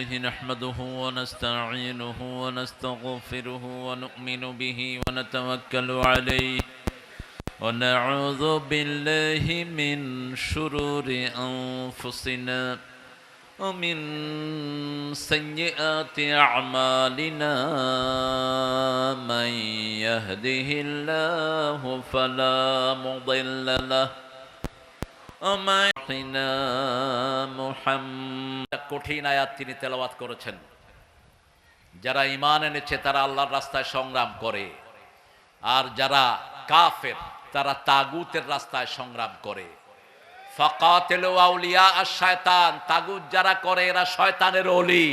لله نحمده ونستعينه ونستغفره ونؤمن به ونتوكل عليه ونعوذ بالله من شرور أنفسنا ومن سيئات أعمالنا من يهده الله فلا مضل له ومن কঠিন আয়াত তিনি তেলাওয়াত করেছেন। যারা ঈমান এনেছে তারা আল্লাহর রাস্তায় সংগ্রাম করে, আর যারা কাফের তারা তাগুতের রাস্তায় সংগ্রাম করে। ফাকাতিলু আউলিয়া আশ-শায়তান, তাগুত যারা করে এরা শয়তানের ওলি,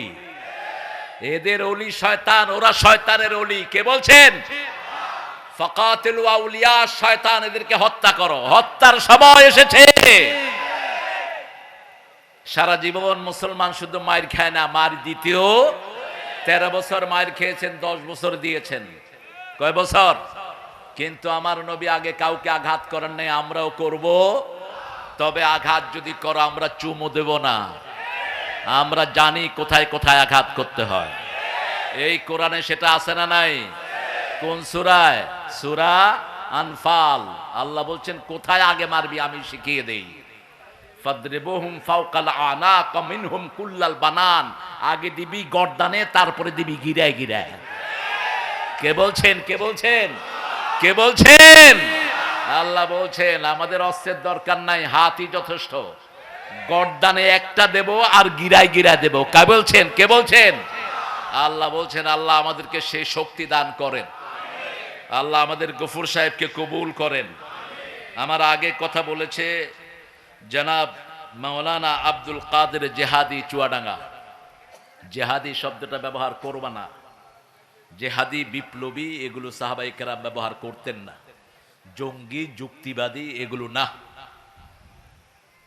এদের ওলি শয়তান, ওরা শয়তানের ওলি। কে বলছেন? ফাকাতিলু আউলিয়া আশ-শায়তান, এদেরকে হত্যা করো, হত্যার সময় এসেছে। সারা জীবন মুসলমান শুধু মায়ের খায় না, মার দ্বিতীয় 13 বছর মায়ের খেয়েছেন, 10 বছর দিয়েছেন। কয় বছর? কিন্তু আমার নবী আগে কাউকে আঘাত করেন নাই, আমরাও করব। তবে আঘাত যদি করো আমরা চুমু দেব না, আমরা জানি কোথায় কোথায় আঘাত করতে হয়। এই কোরআনে সেটা আছে না নাই? কোন সূরায়? সূরা আনফাল। আল্লাহ বলছেন কোথায় আগে মারবি আমি শিখিয়ে দেই। ফাদরিবুহুম ফাওকাল আনাক মিনহুম কুল্লাল বানান, আগে দিবি গর্দানে, তারপরে দিবি গিরায় গিরায়। কে বলছেন? কে বলছেন? কে বলছেন? আল্লাহ বলছেন আমাদের অস্ত্রের দরকার নাই, হাতই যথেষ্ট। গর্দানে একটা দেব আর গিরায় গিরায় দেব। কে বলছেন? কে বলছেন? আল্লাহ বলছেন আল্লাহ আমাদেরকে সেই শক্তি দান করেন। আল্লাহ আমাদের গফুর সাহেবকে কবুল করেন। আমার আগে কথা বলেছে জনাব মাওলানা আব্দুল কাদের জেহাদি চুয়াডাঙ্গা। জেহাদি শব্দটা ব্যবহার করবা না, জেহাদি বিপ্লবী এগুলো সাহাবায়ে কেরাম ব্যবহার করতেন না। জঙ্গি যুক্তিবাদী এগুলো না,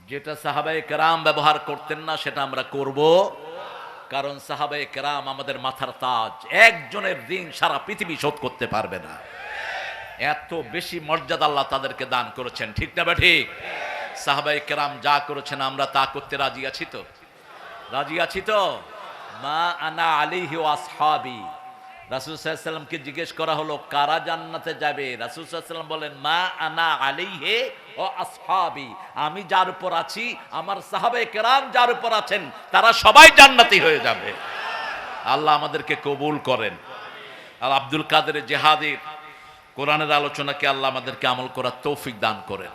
যেটা সাহাবায়ে কেরাম ব্যবহার করতেন না সেটা আমরা করব। কারণ সাহাবায়ে কেরাম আমাদের মাথার তাজ, একজনের ঋণ সারা পৃথিবী শোধ করতে পারবে না। এত বেশি মর্যাদা আল্লাহ তাদেরকে দান করেছেন, ঠিক না ঠিক? সাহাবায়ে কেরাম যা করেছেন আমরা তা করতে রাজি আছি তো? রাজি আছি তো? মা আনা আলাইহি ওয়া আসহাবি। রাসূল সাল্লাল্লাহু আলাইহি ওয়াসাল্লামকে জিজ্ঞেস করা হলো কারা জান্নাতে যাবে? রাসূল সাল্লাল্লাহু আলাইহি ওয়াসাল্লাম বলেন মা আনা আলাইহি ওয়া আসহাবি, আমি যার উপর আছি, আমার সাহাবায়ে কেরাম যার উপর আছেন, তারা সবাই জান্নাতি হয়ে যাবে। আল্লাহ আমাদেরকে কবুল করেন। আর আব্দুল কাদের জেহাদির কোরআনের আলোচনাকে আল্লাহ আমাদেরকে আমল করার তৌফিক দান করেন।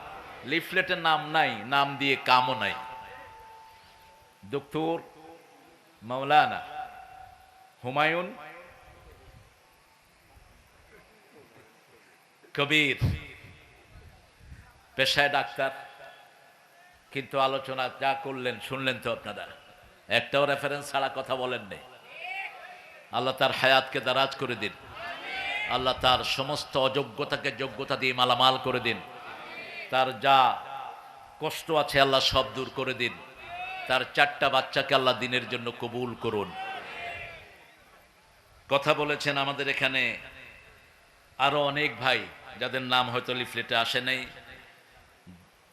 লিফলেটের নাম নাই, নাম দিয়ে কামও নাই। ডক্টর মাওলানা হুমায়ুন কবির, পেশায় ডাক্তার, কিন্তু আলোচনা যা করলেন শুনলেন তো আপনারা, একটাও রেফারেন্স ছাড়া কথা বলেন নেই। আল্লাহ তার হায়াতকে দারাজ করে দিন, আল্লাহ তার সমস্ত অযোগ্যতাকে যোগ্যতা দিয়ে মালামাল করে দিন, তার যা কষ্ট আছে আল্লাহ সব দূর করে দিন, তার 4টা বাচ্চাকে আল্লাহ দিনের জন্য কবুল করুন। কথা বলেছেন আমাদের এখানে আরো অনেক ভাই যাদের নাম হয়তো লিফলেটে আসে নাই।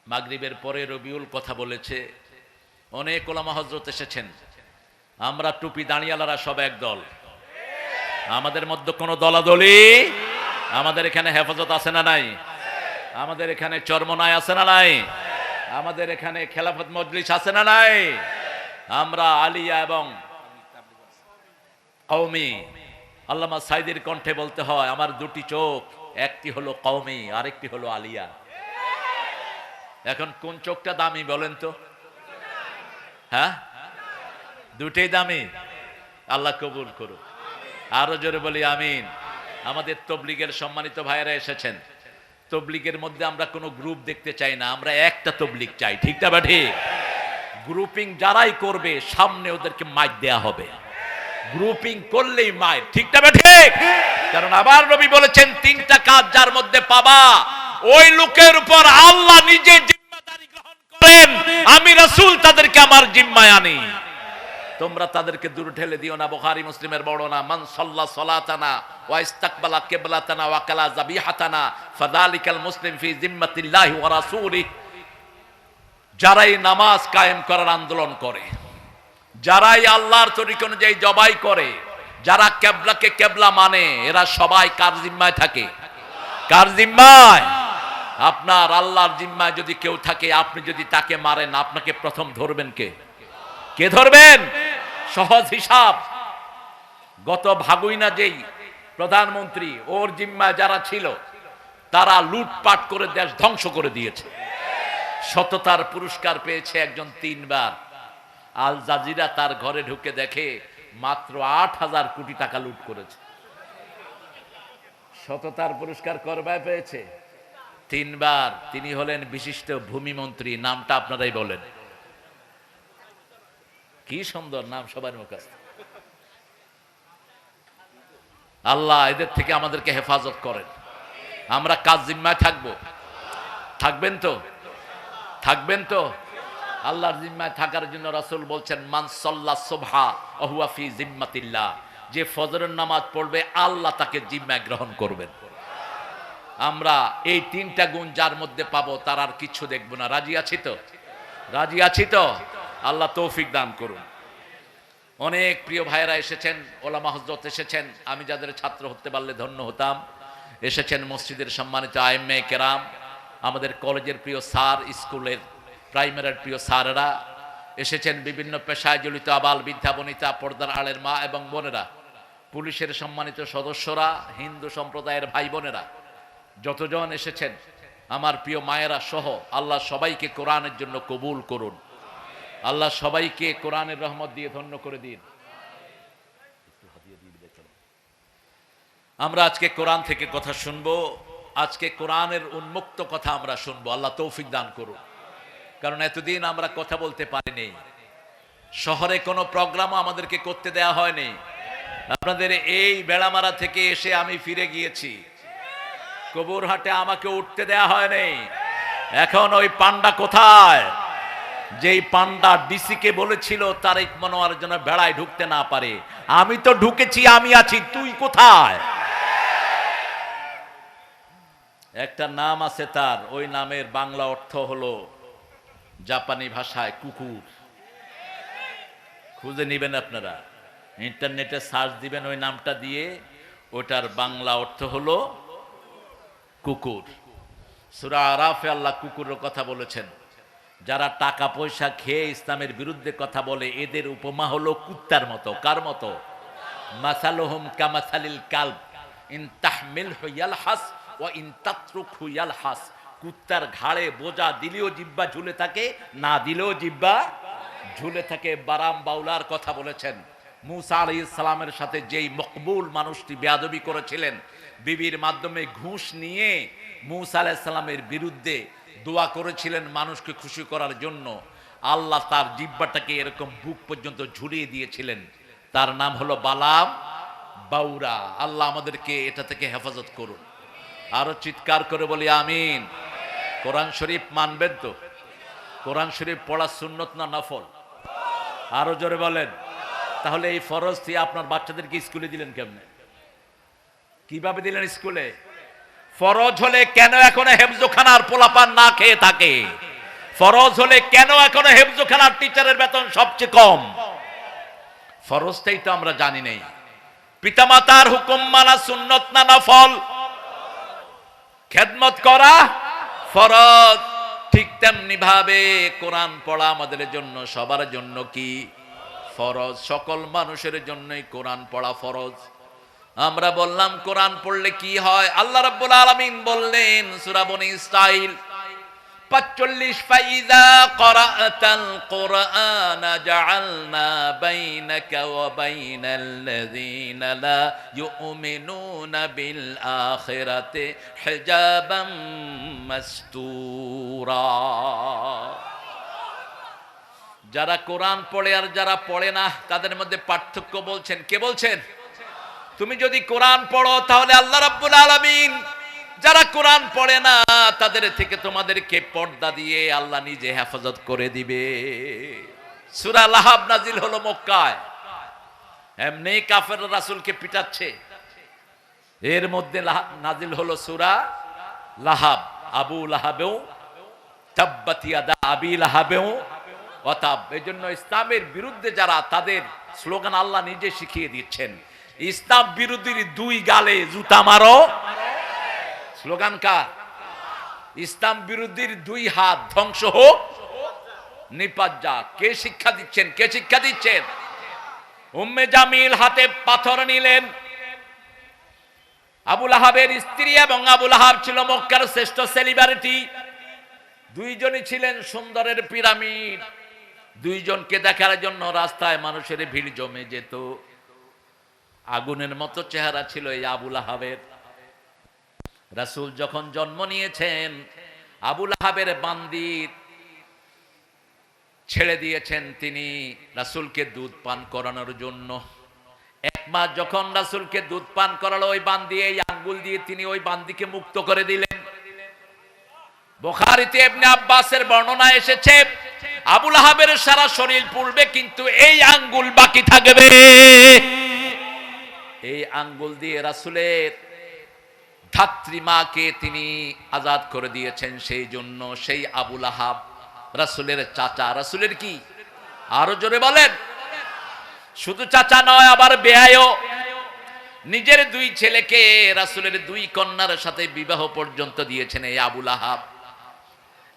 মাগরিবের পরে রবিউল কথা বলেছে, অনেক ওলামা হযরত এসেছেন। আমরা টুপি দাঁড়িয়ালারা সব এক দল, আমাদের মধ্যে কোনো দলাদলি। আমাদের এখানে হেফাজত আছে না নাই? আমাদের এখানে চরমনায় আছে না নাই? আমাদের এখানে খেলাফত মজলিস আছে না নাই? আমরা আলিয়া এবং কওমি। আল্লামা সাইদির কণ্ঠে বলতে হয় আমার 2টি চোখ, একটি হলো কওমি আরেকটি হলো আলিয়া। এখন কোন চোখটা দামি বলেন তো? হ্যাঁ, 2টাই দামি। আল্লাহ কবুল করুন। আরো জোরে বলি আমিন। আমাদের তবলিগের সম্মানিত ভাইয়েরা এসেছেন। তবলিগের মধ্যে আমরা কোনো গ্রুপ দেখতে চাই না, আমরা একটা তবলিগ চাই, ঠিক না ঠিক? গ্রুপিং যারাই করবে সামনে ওদেরকে মাইক দেয়া হবে, গ্রুপিং করলেই মাইক, ঠিক না ঠিক? কারণ আবার নবী বলেছেন 3টা কাজ যার মধ্যে পাবা ওই লোকের উপর আল্লাহ নিজে জিম্মাদারি গ্রহণ করেন, আমি রাসূল তাদেরকে আমার জিম্মায় আনি। তোমরা তাদেরকে দূর ঠেলে দিও না। বুখারী মুসলিমের বর্ণনা, মান সাল্লা সালাতানা ওয়া ইস্তাকবালা কিবলাতানা ওয়া কালা যাবিহাতানা ফাযালিকাল মুসলিম ফি জিম্মাতিল্লাহি ওয়া রাসূলিহি। যারা এই নামাজ কায়েম করার আন্দোলন করে, যারাই আল্লাহর তরিকা অনুযায়ী জবাই করে, যারা কেবলাকে কেবলা মানে, এরা সবাই কার জিম্মায় থাকে? কার জিম্মায়? আপনার আল্লাহর জিম্মায় যদি কেউ থাকে, আপনি যদি তাকে মারেন, আপনাকে প্রথম ধরবেন কে? কে ধরবেন? সহজ হিসাব, গত ভাগুইনা যেই প্রধানমন্ত্রী, ওর জিম্মায় যারা ছিল তারা লুটপাট করে দেশ ধ্বংস করে দিয়েছে। সততার পুরস্কার পেয়েছে একজন 3 বার। আল জাজিরা তার ঘরে ঢুকে দেখে মাত্র 8,000 কোটি টাকা লুট করেছে। সততার পুরস্কার করবায় পেয়েছে 3 বার। তিনি হলেন বিশিষ্ট ভূমিমন্ত্রী। নামটা আপনারাই বলেন। কি সুন্দর নাম, সবার মুখস্থ। আল্লাহ এদের থেকে আমাদেরকে হেফাজত করেন। আমরা কাজ জিম্মায় থাকবো, থাকবেন তো? থাকবেন তো? আল্লাহর জিম্মায় থাকার জন্য রাসূল বলছেন, মান সাল্লা সুবহা ওয়া হুয়া ফি জিম্মাতিল্লাহ, যে ফজরের নামাজ পড়বে আল্লাহ তাকে জিম্মায় গ্রহণ করবেন। আমরা এই 3টা গুণ যার মধ্যে পাবো তার আর কিছু দেখবো না। রাজি আছি তো? রাজি আছি তো? আল্লাহ তৌফিক দান করুন। অনেক প্রিয় ভাইয়েরা এসেছেন, ওলামা হযরত এসেছেন, আমি যাদের ছাত্র হতে পারলে ধন্য হতাম। এসেছেন মসজিদের সম্মানিত আইম্মে কেরাম, আমাদের কলেজের প্রিয় স্যার, স্কুলের প্রাইমারির প্রিয় স্যারেরা এসেছেন, বিভিন্ন পেশায় জড়িত আবাল বৃদ্ধা বনিতা, পর্দার আড়ের মা এবং বোনেরা, পুলিশের সম্মানিত সদস্যরা, হিন্দু সম্প্রদায়ের ভাই বোনেরা, যতজন এসেছেন, আমার প্রিয় মায়েরা সহ, আল্লাহ সবাইকে কোরআনের জন্য কবুল করুন। আল্লাহ সবাইকে কোরআনের রহমত দিয়ে ধন্য করে দিন। আমরা আজকে কোরআন থেকে কথা শুনবো, আজকে কোরআনের উন্মুক্ত কথা আমরা শুনবো। আল্লাহ তৌফিক দান করুন। কারণ এতদিন আমরা কথা বলতে পারিনি, শহরে কোনো প্রোগ্রামও আমাদেরকে করতে দেয়া হয়নি। আপনাদের এই বেড়ামারা থেকে এসে আমি ফিরে গিয়েছি, কবুরহাটে আমাকে উঠতে দেয়া হয়নি। এখন ওই পান্ডা কোথায়? যেই পান্ডা ডিসিকে বলেছিল তারেক মনোয়ার যেন বেড়ায় ঢুকতে না পারে, আমি তো ঢুকেছি, আমি আছি, তুই কোথায়? একটা নাম আছে তার, ওই নামের বাংলা অর্থ হলো জাপানি ভাষায় কুকুর। খুঁজে নিবেন আপনারা, ইন্টারনেটে সার্চ দিবেন ওই নামটা দিয়ে, ওটার বাংলা অর্থ হলো কুকুর। সূরা আরাফে আল্লাহ কুকুরের কথা বলেছেন। যারা টাকা পয়সা খেয়ে ইসলামের বিরুদ্ধে কথা বলে, এদের উপমা হলো কুত্তার মতো। কার মতো? মাসালুহুম কামাসালিল কালব ইন তাহমিলহু ইয়ালহাস ওয়া ইন তাতরুকহু ইয়ালহাস। কুত্তার ঘাড়ে বোঝা দিলেও জিহ্বা ঝুলে থাকে, না দিলেও জিহ্বা ঝুলে থাকে। বারাম বাউলার কথা বলেছেন। মূসা আলাইহিস সালামের সাথে যেই মকবুল মানুষটি বেয়াদবি করেছিলেন, বিবির মাধ্যমে ঘুষ নিয়ে মূসা আলাইহিস সালামের বিরুদ্ধে দোয়া করেছিলেন মানুষকে খুশি করার জন্য, আল্লাহ তার জিহ্বাটাকে এরকম বুক পর্যন্ত ঝুলিয়ে দিয়েছিলেন। তার নাম হলো বালাম বাউরা। আল্লাহ আমাদেরকে এটা থেকে হেফাজত করুন। আরো চিৎকার করে বলি আমিন। কোরআন শরীফ মানবেন তো? কোরআন শরীফ পড়া সুন্নত না নফল? আরো জোরে বলেন। তাহলে এই ফরজ দিয়ে আপনার বাচ্চাদেরকে স্কুলে দিলেন কেমনে? কিভাবে দিলেন স্কুলে? ফরজ হলে কেন এখনো হেফজখানার পোলাপান না খেয়ে থাকে? ফরজ হলে কেন এখনো হেফজখানার টিচারের বেতন সবচেয়ে কম? ফরজটাই তো আমরা জানি নেই। পিতামাতার হুকুম মানা সুন্নত না নফল? খেদমত করা ফরজ। ঠিক তেমনি ভাবে কোরআন পড়া আমাদের জন্য, সবার জন্য কি ফরজ? সকল মানুষের জন্যই কোরআন পড়া ফরজ। আমরা বললাম কোরআন পড়লে কি হয়? আল্লাহ রাব্বুল আলামিন বললেন সূরা বনী ইসরাঈল 45, ফাইযা ক্বরাআতাল কুরআনা জাআলনা বাইনাকা ওয়া বাইনাল্লাযীনা লা ইউমিনুনা বিল আখিরাতি হিজাবাম মাসতুরা। যারা কোরআন পড়ে আর যারা পড়ে না তাদের মধ্যে পার্থক্য বলছেন। কে বলছেন? তুমি যদি কোরআন পড়ো তাহলে আল্লাহ রাব্বুল আলামিন যারা কোরআন পড়ে না তাদের থেকে তোমাদেরকে পর্দা দিয়ে আল্লাহ নিজে হেফাজত করে দিবে। সূরা লাহাব নাজিল হলো মক্কায়, এমনি কাফের রাসূলকে পিটাচ্ছে, এর মধ্যে নাজিল হলো সূরা লাহাব। আবু লাহাবেও তাব্বাত ইয়াদা আবি লাহাবেও ওয়াতাব। এজন্য ইসলামের বিরুদ্ধে যারা, তাদের স্লোগান আল্লাহ নিজে শিখিয়ে দিচ্ছেন, ইসলাম বিরোধীর দুই গালে জুতা মারো। স্লোগান কার? ইসলাম বিরোধীর দুই হাত ধ্বংস হোক নিপাত যা। কে শিক্ষা দিচ্ছেন? কে শিক্ষা দিচ্ছেন? উম্মে জামিল হাতে পাথর নিলেন। আবুল আহাবের স্ত্রী, এবং আবুল আহাব ছিল মক্কার শ্রেষ্ঠ সেলিব্রিটি। দুইজনই ছিলেন সুন্দরের পিরামিড। দুইজনকে দেখার জন্য রাস্তায় মানুষের ভিড় জমে যেত। আগুনের মতো চেহারা ছিল এই আবুল আহাবের। রাসূল যখন জন্ম নিয়েছেন, আবুল আহাবের বান্দির ছেড়ে দিয়েছেন তিনি রাসূলকে দুধ পান করানোর জন্য। এক মাস যখন রাসূলকে দুধ পান করালো, ওই বান্দি এই আঙ্গুল দিয়ে তিনি ওই বান্দিকে মুক্ত করে দিলেন। বুখারীতে ইবনে আব্বাসের বর্ণনা এসেছে, আবুল আহাবের সারা শরীর পুড়বে, কিন্তু এই আঙ্গুল বাকি থাকবে। এই আঙ্গুল দিয়ে রাসূলের ধাত্রীমাকে তিনি আজাদ করে দিয়েছেন। সেই জন্য সেই আবুল আহাব রাসূলের চাচা। রাসূলের কি? আরো জোরে বলেন। শুধু চাচা নয়, আবার বেয়ায়ও। নিজের দুই ছেলেকে রাসূলের দুই কন্যার সাথে বিবাহ পর্যন্ত দিয়েছেন এই আবুল আহাব।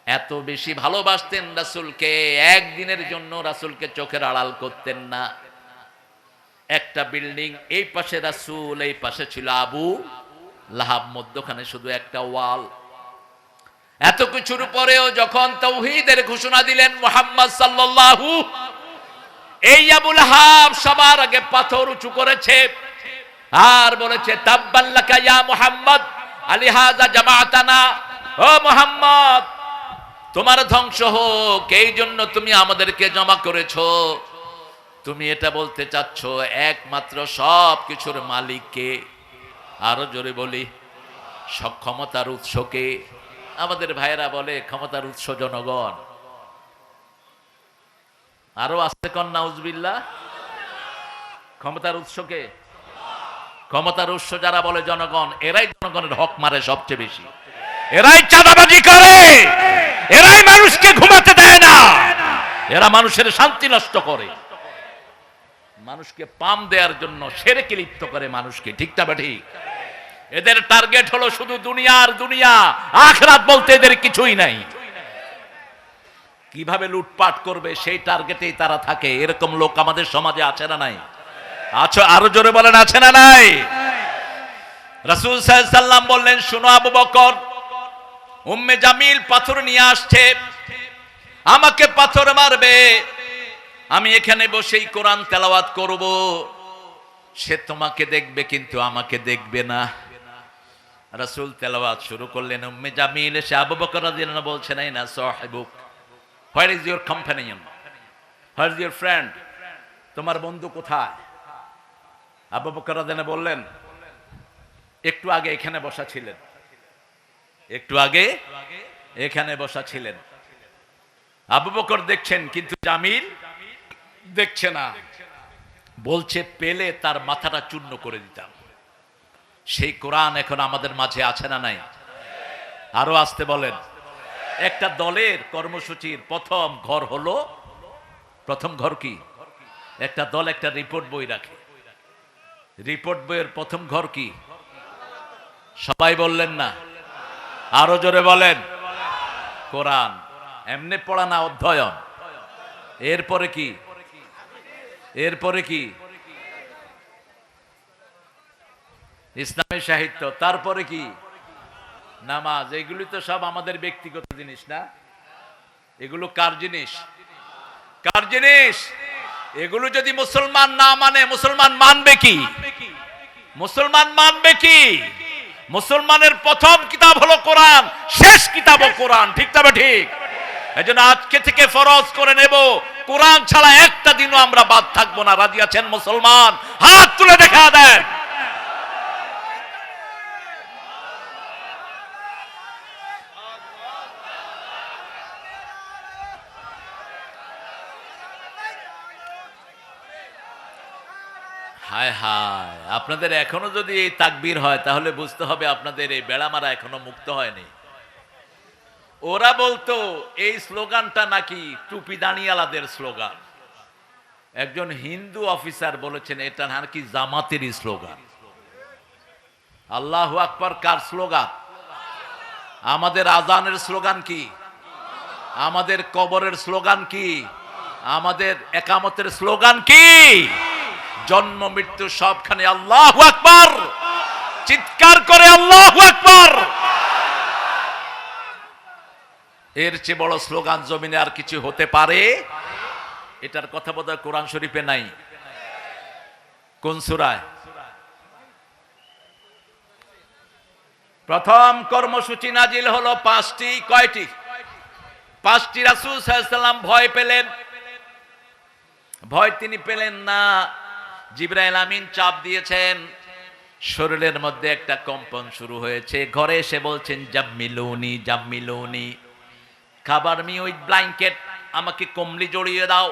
এত বেশি ভালোবাসতেন রাসূলকে, একদিনের জন্য রাসূলকে চোখের আড়াল করতেন না। একটা বিল্ডিং, এই পাশে রাসূল, এই পাশে ছিল আবু লাহাব, মধ্যখানে শুধু একটা ওয়াল। এত কিছুর পরেও যখন তাওহীদের ঘোষণা দিলেন মুহাম্মদ সাল্লাল্লাহু, এই আবু লাহাব সবার আগে পাথর উঁচু করেছে আর বলেছে, তাব্বান লাকা ইয়া মুহাম্মদ আলিহাযা জামাআতানা। ও মুহাম্মদ, তোমার ধ্বংস হোক, এই জন্য তুমি আমাদেরকে জমা করেছো। তুমি এটা বলতে চাচ্ছ একমাত্র সব কিছুর মালিককে? আরো জোরে বলি, সক্ষমতার উৎসকে। আমাদের ভাইয়েরা বলে ক্ষমতার উৎস জনগণ। আরো আসতে কন নাউজুবিল্লাহ। ক্ষমতার উৎসকে? ক্ষমতার উৎস যারা বলে জনগণ, এরাই জনগণের হক মারে সবচেয়ে বেশি। এরাই চাঁদাবাজি করে, এরাই মানুষকে ঘুমাতে দেয় না, এরা মানুষের শান্তি নষ্ট করে, মানুষকে পাম দেওয়ার জন্য শিরকে লিপ্ত করে মানুষকে। ঠিক না ঠিক? এদের টার্গেট হলো শুধু দুনিয়া আর দুনিয়া, আখিরাত বলতে এদের কিছুই নাই। কিভাবে লুটপাট করবে সেই টার্গেটেই তারা থাকে। এরকম লোক আমাদের সমাজে আছে না নাই? আচ্ছা, আরো জোরে বলেন, আছে না নাই? রাসূল সাল্লাল্লাহু আলাইহি সাল্লাম বললেন, শুনো আবু বকর, উম্মে জামিল পাথর নিয়ে আসছে, আমাকে পাথর মারবে, আমি এখানে বসেই কোরআন তেলাওয়াত করব, সে তোমাকে দেখবে কিন্তু আমাকে দেখবে না। রাসূল তেলাওয়াত শুরু করলেন। উম্মে জামিল এসে আবু বকর রাদিয়াল্লাহু আনহু বলছেন, এই না সাহিবুক, where is your companion, where is your friend, তোমার বন্ধু কোথায়? আবু বকর রাদিয়াল্লাহু আনহু বললেন, একটু আগে এখানে বসা ছিলেন, একটু আগে এখানে বসা ছিলেন। আবু বকর দেখছেন কিন্তু জামিল দেখছে না। বলছে, পেলে তার মাথাটা চূর্ণ করে দিতাম। সেই কোরআন এখন আমাদের মাঝে আছে না নাই? আরো আসতে বলেন। একটা দলের কর্মসূচির প্রথম ঘর হলো, প্রথম ঘর কি? একটা দল একটা রিপোর্ট বই রাখে। রিপোর্ট বইয়ের প্রথম ঘর কি? সবাই বললেন না, আরো জোরে বলেন। কোরআন। এমনি পড়া না, অধ্যয়ন। এরপরে কি? এরপরে কি? ইসলামী সাহিত্য। তারপরে কি? নামাজ। এগুলি তো সব আমাদের ব্যক্তিগত জিনিস না? এগুলো কার জিনিস? কার জিনিস? এগুলো যদি মুসলমান না মানে, মুসলমান মানবে কি? মুসলমান মানবে কি? মুসলমানের প্রথম কিতাব হলো কোরআন, শেষ কিতাবও কোরআন। ঠিক তবে ঠিক? এজন্য আজকে থেকে ফরজ করে নেব, কোরআন ছাড়া একটা দিনও আমরা বাদ থাকবো না। রাজি আছেন মুসলমান? হাত তুলে দেখা দেন। হায় হায়, আপনাদের এখনো যদি এই তাকবীর হয় তাহলে বুঝতে হবে আপনাদের এই বেড়া মারা এখনো মুক্ত হয়নি। ওরা বলতো এই স্লোগানটা নাকি টুপি দাঁড়িয়ালাদের স্লোগান। একজন হিন্দু অফিসার বলেছেন এটা নাকি জামাতের স্লোগান। আল্লাহু আকবার কার স্লোগান? আমাদের আজানের স্লোগান কি? আমাদের কবরের স্লোগান কি? আমাদের একামতের স্লোগান কি? জন্ম মৃত্যু সবখানে আল্লাহু আকবার, চিৎকার করে আল্লাহু আকবার। এর চেয়ে বড় স্লোগান জমিনে আর কিছু হতে পারে? এটার কথা বোধহয় কোরআন শরীফে নাই। কোন সূরায়? প্রথম কর্মসূচি নাজিল হলো 5টি। কয়টি? 5টি। রাসূল সাল্লাল্লাহু আলাইহি ওয়াসাল্লাম ভয় পেলেন। ভয় তিনি পেলেন না, জিবরাইল আমিন চাপ দিয়েছেন, শরীরের মধ্যে একটা কম্পন শুরু হয়েছে। ঘরে এসে বলছেন জাম্মিলুনি জাম্মিলুনি, খাবার মি উইথ ব্ল্যাঙ্কেট, আমাকে কম্বলি জড়িয়ে দাও।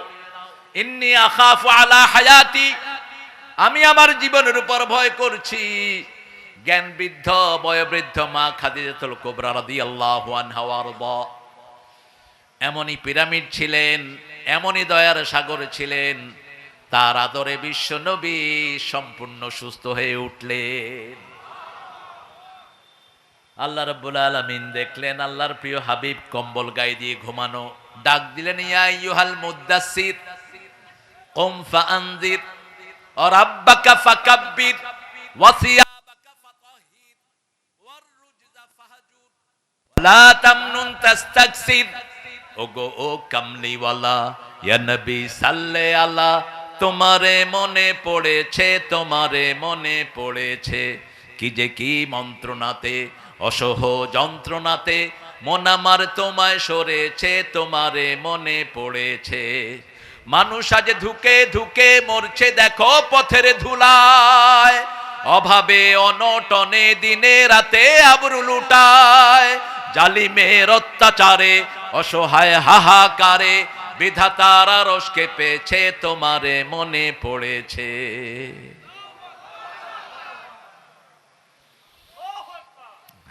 ইন্নী আখাফু আলা হায়াতি, আমি আমার জীবনের উপর ভয় করছি। জ্ঞান বৃদ্ধ বয়োবৃদ্ধ মা খাদিজাতুল কুবরা রাদিয়াল্লাহু আনহা ওয়ারদা এমনই পিরামিড ছিলেন, এমনই দয়ার সাগর ছিলেন, তার আদরে বিশ্ব নবী সম্পূর্ণ সুস্থ হয়ে উঠলেন। আল্লাহ রাব্বুল আলামিন দেখলেন আল্লাহর প্রিয় হাবিব কম্বল গায়ে দিয়ে ঘুমানো। ডাক দিলেন ইয়া আইয়ুহাল মুদ্দাসসির কুম ফাআনজির ওয়া রাব্বাকা ফাকাব্বির ওয়া সিয়াবাকা ফাতাহহির ওয়ার রুজজা ফাহজুর লা তামনুন তাস্তাকসির। ওগো ও কামলিওয়ালা ইয়া নবী সাল্লে আলা, তোমারে মনে পড়েছে, তোমারে মনে পড়েছে, কি যে কি মন্ত্রণাতে অসহ যন্ত্রণাতে মন আমার তোমায় সরেছে, তোমারে মনে পড়েছে। মানুষ আজ ধুকে ধুকে মরছে দেখো পথের ধুলায়, অভাবে অনটনে দিনে রাতে আবরু লুটায়, জালিমের অত্যাচারে অসহায় হাহাকারে বিধাতার আরশ কেঁপেছে, তোমারে মনে পড়েছে।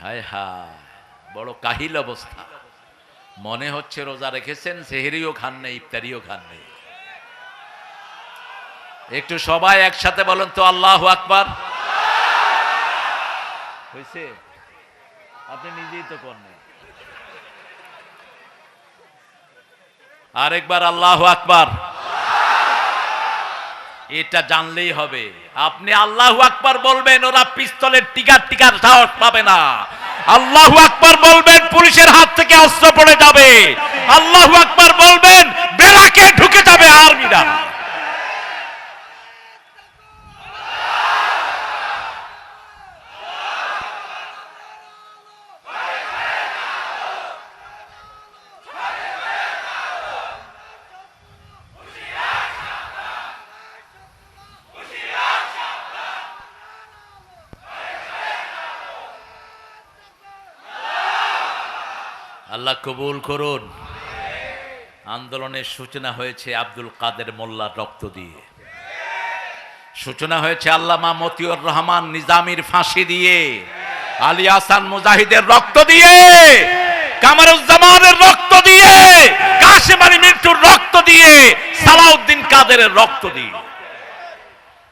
হায় হায়, বড় কাহিল অবস্থা। মনে হচ্ছে রোজা রেখেছেন, সেহরিও খান নেই, ইফতারিও খান নেই। একটু সবাই একসাথে বলেন তো আল্লাহু আকবার। হয়েছে? আপনি নিজেই তো করেন। আরেকবার আল্লাহু আকবার। এটা জানলেই হবে। আপনি আল্লাহু আকবার বলবেন, ওরা পিস্তলের টিকার সাহস পাবে না। আল্লাহু আকবার বলবেন, পুলিশের হাত থেকে অস্ত্র পড়ে যাবে। আল্লাহু আকবার বলবেন, বেড়াকে ঢুকে যাবে আর্মিরা। আল্লাহ কবুল করুন। আন্দোলনের সূচনা হয়েছে আব্দুল কাদের মোল্লার রক্ত দিয়ে, সূচনা হয়েছে আল্লামা মতিউর রহমান নিজামীর ফাঁসি দিয়ে, আলী হাসান মুজাহিদের রক্ত দিয়ে, কামারুজ্জামানের রক্ত দিয়ে, কাশেম আলী মিন্টুর রক্ত দিয়ে, সালাউদ্দিন কাদেরের রক্ত দিয়ে।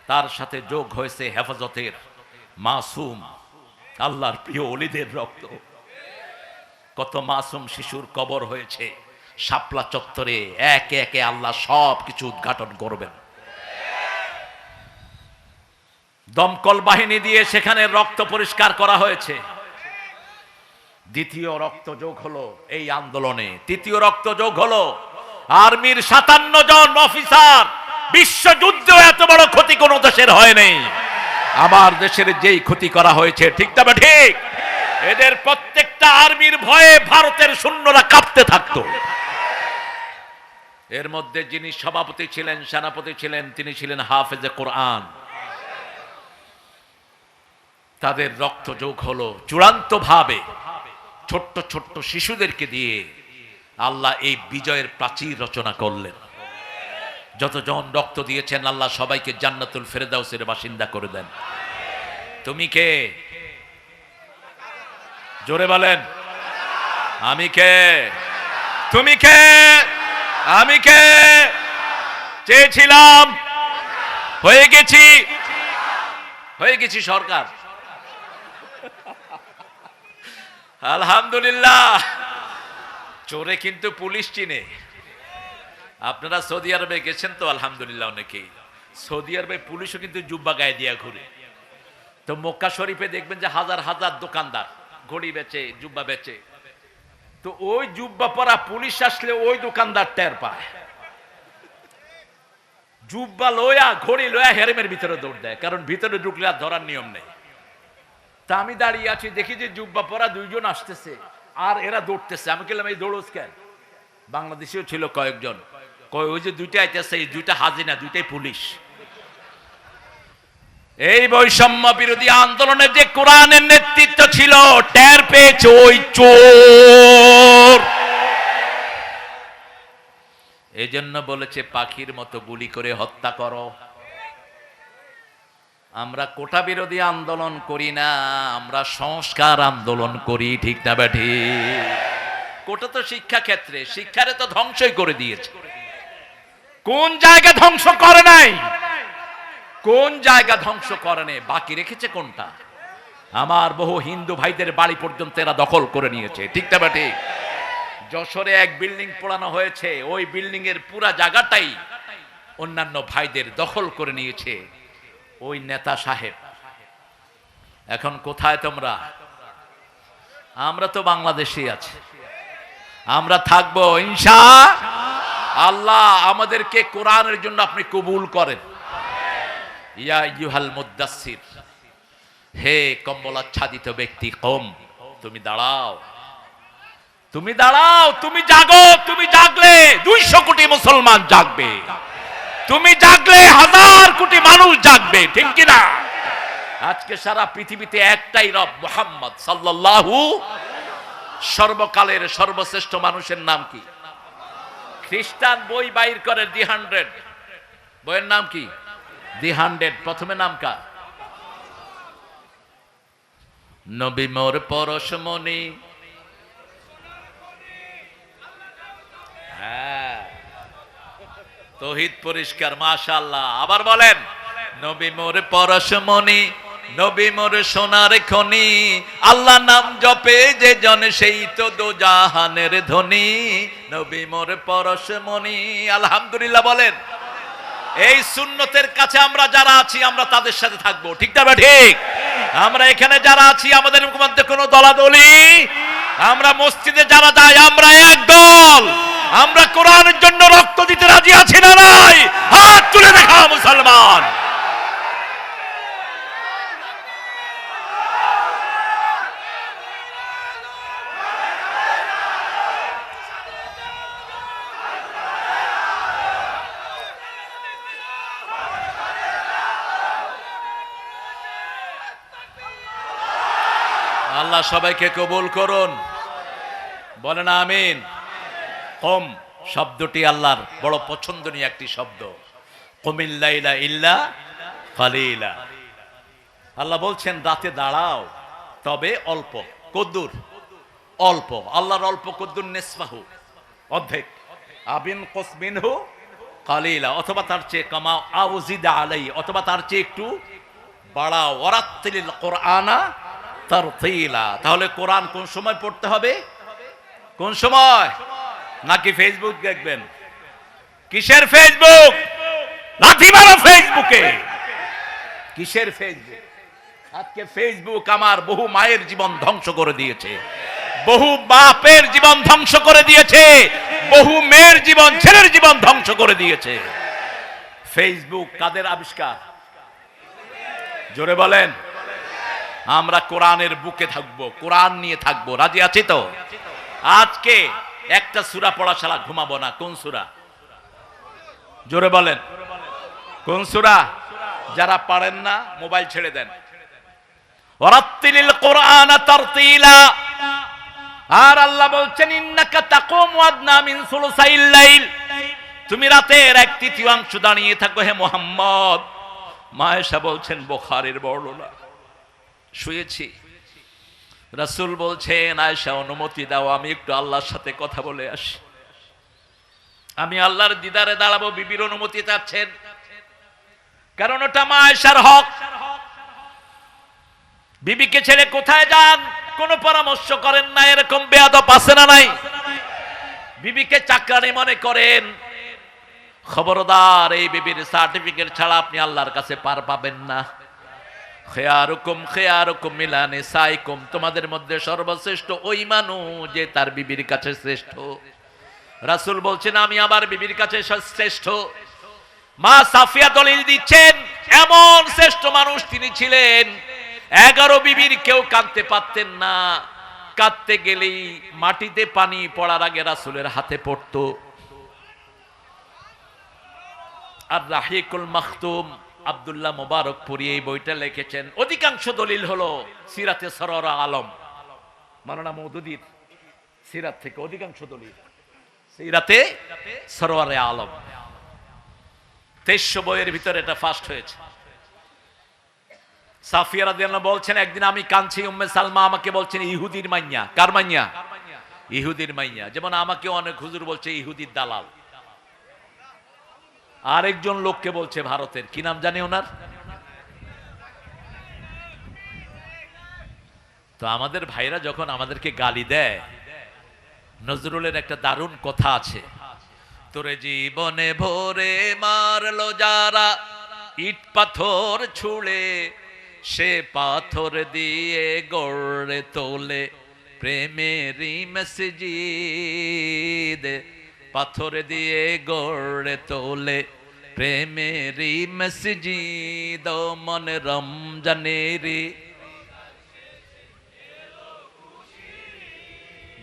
তার সাথে যোগ হয়েছে হেফাজতের মাসুম আল্লাহর প্রিয় ওলিদের রক্ত। কত মাসুম শিশুর কবর হয়েছে শাপলা চত্বরে। একে একে আল্লাহ সব কিছু উদ্ঘাটন করবেন। দমকল বাহিনী দিয়ে সেখানে রক্ত পরিষ্কার করা হয়েছে। দ্বিতীয় রক্ত যোগ হলো এই আন্দোলনে। তৃতীয় রক্ত যোগ হলো আর্মির 57 জন অফিসার। বিশ্বযুদ্ধে এত বড় ক্ষতি কোন দেশের হয় নাই। আমার দেশের যেই ক্ষতি করা হয়েছে, ঠিক তবে ঠিক, এদের প্রত্যেকটা আর্মির ভয়ে ভারতের সৈন্যরা কাঁপতে থাকতো। এর মধ্যে যিনি সভাপতি ছিলেন, সেনাপতি ছিলেন, তিনি ছিলেন হাফেজে কোরআন। তাদের রক্ত যোগ হলো চূড়ান্ত ভাবে ছোট্ট ছোট্ট শিশুদেরকে দিয়ে আল্লাহ এই বিজয়ের প্রাচীর রচনা করলেন। যতজন রক্ত দিয়েছেন আল্লাহ সবাইকে জান্নাতুল ফেরদাউসের বাসিন্দা করে দেন। তুমি কে? জোরে বলেন। আমি কে? তুমি কে? আমি কে? চেয়েছিলাম, হয়ে গেছি সরকার। আলহামদুলিল্লাহ। চোরে কিন্তু পুলিশ চিনে। আপনারা সৌদি আরবে গেছেন তো আলহামদুলিল্লাহ অনেকেই। সৌদি আরবে পুলিশও কিন্তু জুব্বা গায়ে দিয়া ঘুরে। তো মক্কা শরীফে দেখবেন যে হাজার হাজার দোকানদার ঘড়ি বেচে, জুব্বা বেচে। তো ওই জুব্বা পরা পুলিশ আসলে ওই দোকানদার টের পায়। জুব্বা লয়া, ঘড়ি লয়া হেরেমের ভিতরে দৌড় দেয়, কারণ ভিতরে ঢুকলে আর ধরার নিয়ম নেই। তা আমি দাঁড়িয়ে আছি, দেখি যে জুব্বা পরা দুইজন আসতেছে আর এরা দৌড়তেছে। আমি বললাম এই দৌড়স কেন? বাংলাদেশেও ছিল কয়েকজন, কয় ওই যে দুইটা আইতেছে, এই দুইটা হাজিনা, দুইটাই পুলিশ। এই বৈষম্য বিরোধী আন্দোলনে যে কোরআনের নেতৃত্ব ছিল, টের পেয়েছে ওই চোর। এই জন্য বলেছে পাখির মতো গুলি করে হত্যা করো। আমরা কোটা বিরোধী আন্দোলন করি না, আমরা সংস্কার আন্দোলন করি। ঠিক না বেঠি? কোটা তো শিক্ষা ক্ষেত্রে, শিক্ষারে তো ধ্বংসই করে দিয়েছে। কোন জায়গা ধ্বংস করে নাই? কোন জায়গা ধ্বংস করে নেই? বাকি রেখেছে কোনটা? আমার বহু হিন্দু ভাইদের বাড়ি পর্যন্ত এরা দখল করে নিয়েছে। ঠিক না বেঠি? যশোরে এক বিল্ডিং পোড়ানো হয়েছে, ওই বিল্ডিং এর পুরা জায়গাটাই অন্যান্য ভাইদের দখল করে নিয়েছে ওই নেতা সাহেব। এখন কোথায় তোমরা? আমরা তো বাংলাদেশে আছি, আমরা থাকবো ইনশাআল্লাহ। আমাদেরকে কোরআনের জন্য আপনি কবুল করেন। ইয়া আইয়ুহাল মুদ্দাসসির, হে কম্বলাচ্ছাদিত ব্যক্তি, কম, তুমি দাঁড়াও, তুমি দাঁড়াও, তুমি জাগো। তুমি জাগলে 200 কোটি মুসলমান জাগবে, তুমি জাগলে 1000 কোটি মানুষ জাগবে। ঠিক কিনা? আজকে সারা পৃথিবীতে একটাই রব, মুহাম্মদ সাল্লাল্লাহু। সর্বকালের সর্বশ্রেষ্ঠ মানুষের নাম কি? খ্রিস্টান বই বাইর করে দি 100, বইয়ের নাম কি? দি 100। প্রথমে নাম কার? নবী মোর পরশমণি। হ্যাঁ, তৌহিদ পরিষ্কার, মাশাআল্লাহ। আবার বলেন, নবী মোর পরশমণি, নবী মোর সোনার খনি, আল্লাহ নাম জপে যে জন সেই তো দোজাহানের ধনী। নবী মোর পরশমণি। আলহামদুলিল্লাহ বলেন। এই সুন্নতের কাছে আমরা যারা আছি, আমরা তাদের সাথে থাকবো। ঠিক না? ঠিক। আমরা এখানে যারা আছি, আমাদের মধ্যে কোনো দলাদলি, আমরা মসজিদে যারা যাই, আমরা এক দল। আমরা কোরআনের জন্য রক্ত দিতে রাজি আছি না নাই? হাত তুলে দেখা মুসলমান। আল্লাহ সবাইকে কবুল করুন, বলেন আমিন। কম শব্দটি আল্লাহর বড় পছন্দনীয় একটি শব্দ। কুমিল লাইলা ইল্লা কালিলা। আল্লাহ বলছেন রাতে দাঁড়াও, তবে অল্প। কদ্দুর? অল্প। আল্লাহর অল্প কদ্দুর? নিসফাহু, অর্ধেক। আবিন কসমিনহু কালিলা, অথবা তার চেয়ে কমাও। আউজিদা আলাই, অথবা তার চেয়ে একটু বাড়াও। ওয়ারাত্তিলিল কোরআনা তারতিলা। তাহলে কোরআন কোন সময় পড়তে হবে? কোন সময়? নাকি ফেসবুক দেখবেন? কিসের ফেসবুক? লাথি মারো ফেসবুকে। কিসের ফেসবুক? আজকে ফেসবুক আমার বহু মায়ের জীবন ধ্বংস করে দিয়েছে, বহু বাপের জীবন ধ্বংস করে দিয়েছে, বহু মেয়ের জীবন, ছেলের জীবন ধ্বংস করে দিয়েছে। ফেসবুক কাদের আবিষ্কার? জোরে বলেন। আমরা কোরআনের বুকে থাকবো, কোরআন নিয়ে থাকবো। রাজি আছি তো? আজকে একটা সূরা পড়া ছাড়া ঘুমাবো না। কোন সূরা? জোরে বলেন। কোন সূরা? যারা পারেন না মোবাইল ছেড়ে দেন। ওয়ারাত্তিলিল কোরআনা তারতিলা। আর আল্লাহ বলছেন ইন্নাকা তাকুমু আদনা মিন সুলুসাইল লাইল, তুমি রাতের 1/3 দাঁড়িয়ে থাকো হে মুহাম্মদ। মা আয়েশা বলছেন, বুখারীর বর্ণনা, শুয়েছি, রাসূল বলছেন, আয়েশা অনুমতি দাও, আমি একটু আল্লাহর সাথে কথা বলে আসি। আমি আল্লাহর দিদারে দাঁড়াবো। বিবির অনুমতি চাচ্ছেন, কারণ ওটা মা আয়েশার হক। বিবিকে ছেড়ে কোথায় যান কোনো পরামর্শ করেন না, এরকম বেয়াদব আছে না নাই? বিবিকে চাকরানি মনে করেন। খবরদার, এই বিবির সার্টিফিকেট ছাড়া আপনি আল্লাহর কাছে পার পাবেন না। খেয়ারুকুম মিলা নিসাইকুম, তোমাদের মধ্যে সর্বশ্রেষ্ঠ ওই মানুষ যে তার বিবির কাছে শ্রেষ্ঠ। রাসূল বলছেন, আমি আমার বিবির কাছে শ্রেষ্ঠ। মা সাফিয়া দলিল দিচ্ছেন, এমন শ্রেষ্ঠ মানুষ তিনি ছিলেন, 11 বিবির কেউ কাঁদতে পারতেন না। কাঁদতে গেলেই মাটিতে পানি পড়ার আগে রাসূলের হাতে পড়তো। আর রাহিকুল মাখতুম আব্দুল্লাহ মুবারকপুরি এই বইটা লিখেছেন। অধিকাংশ দলিল হলো সিরাতে সররা আলম, মাওলানা মওদুদীর সিরাত থেকে অধিকাংশ দলিল সিরাতে সরওয়ারে আলম। 2300 বইয়ের ভিতরে এটা ফার্স্ট হয়েছে। সাফিয়া রাদিয়াল্লাহু বলছেন, একদিন আমি কাঁদছি, উম্মে সালমা আমাকে বলছেন ইহুদির মাইয়া। কার মাইয়া? ইহুদির মাইয়া। যেমন আমাকে অনেক হুজুর বলছে ইহুদির দালাল। আরেকজন লোককে বলছে ভারতের, কি নাম জানি ওনার? তো আমাদের ভাইরা যখন আমাদেরকে গালি দেয়, নজরুলের একটা দারুণ কথা আছে, তোরে জীবনে ভোরে মারলো যারা, ইট পাথর ছুঁড়ে সে পাথর দিয়ে গড়ে তোলে প্রেমেরই মসজিদ। পাথর দিয়ে গড়ে তোলে প্রেমেরই মসজিদ। মন রমজানেরই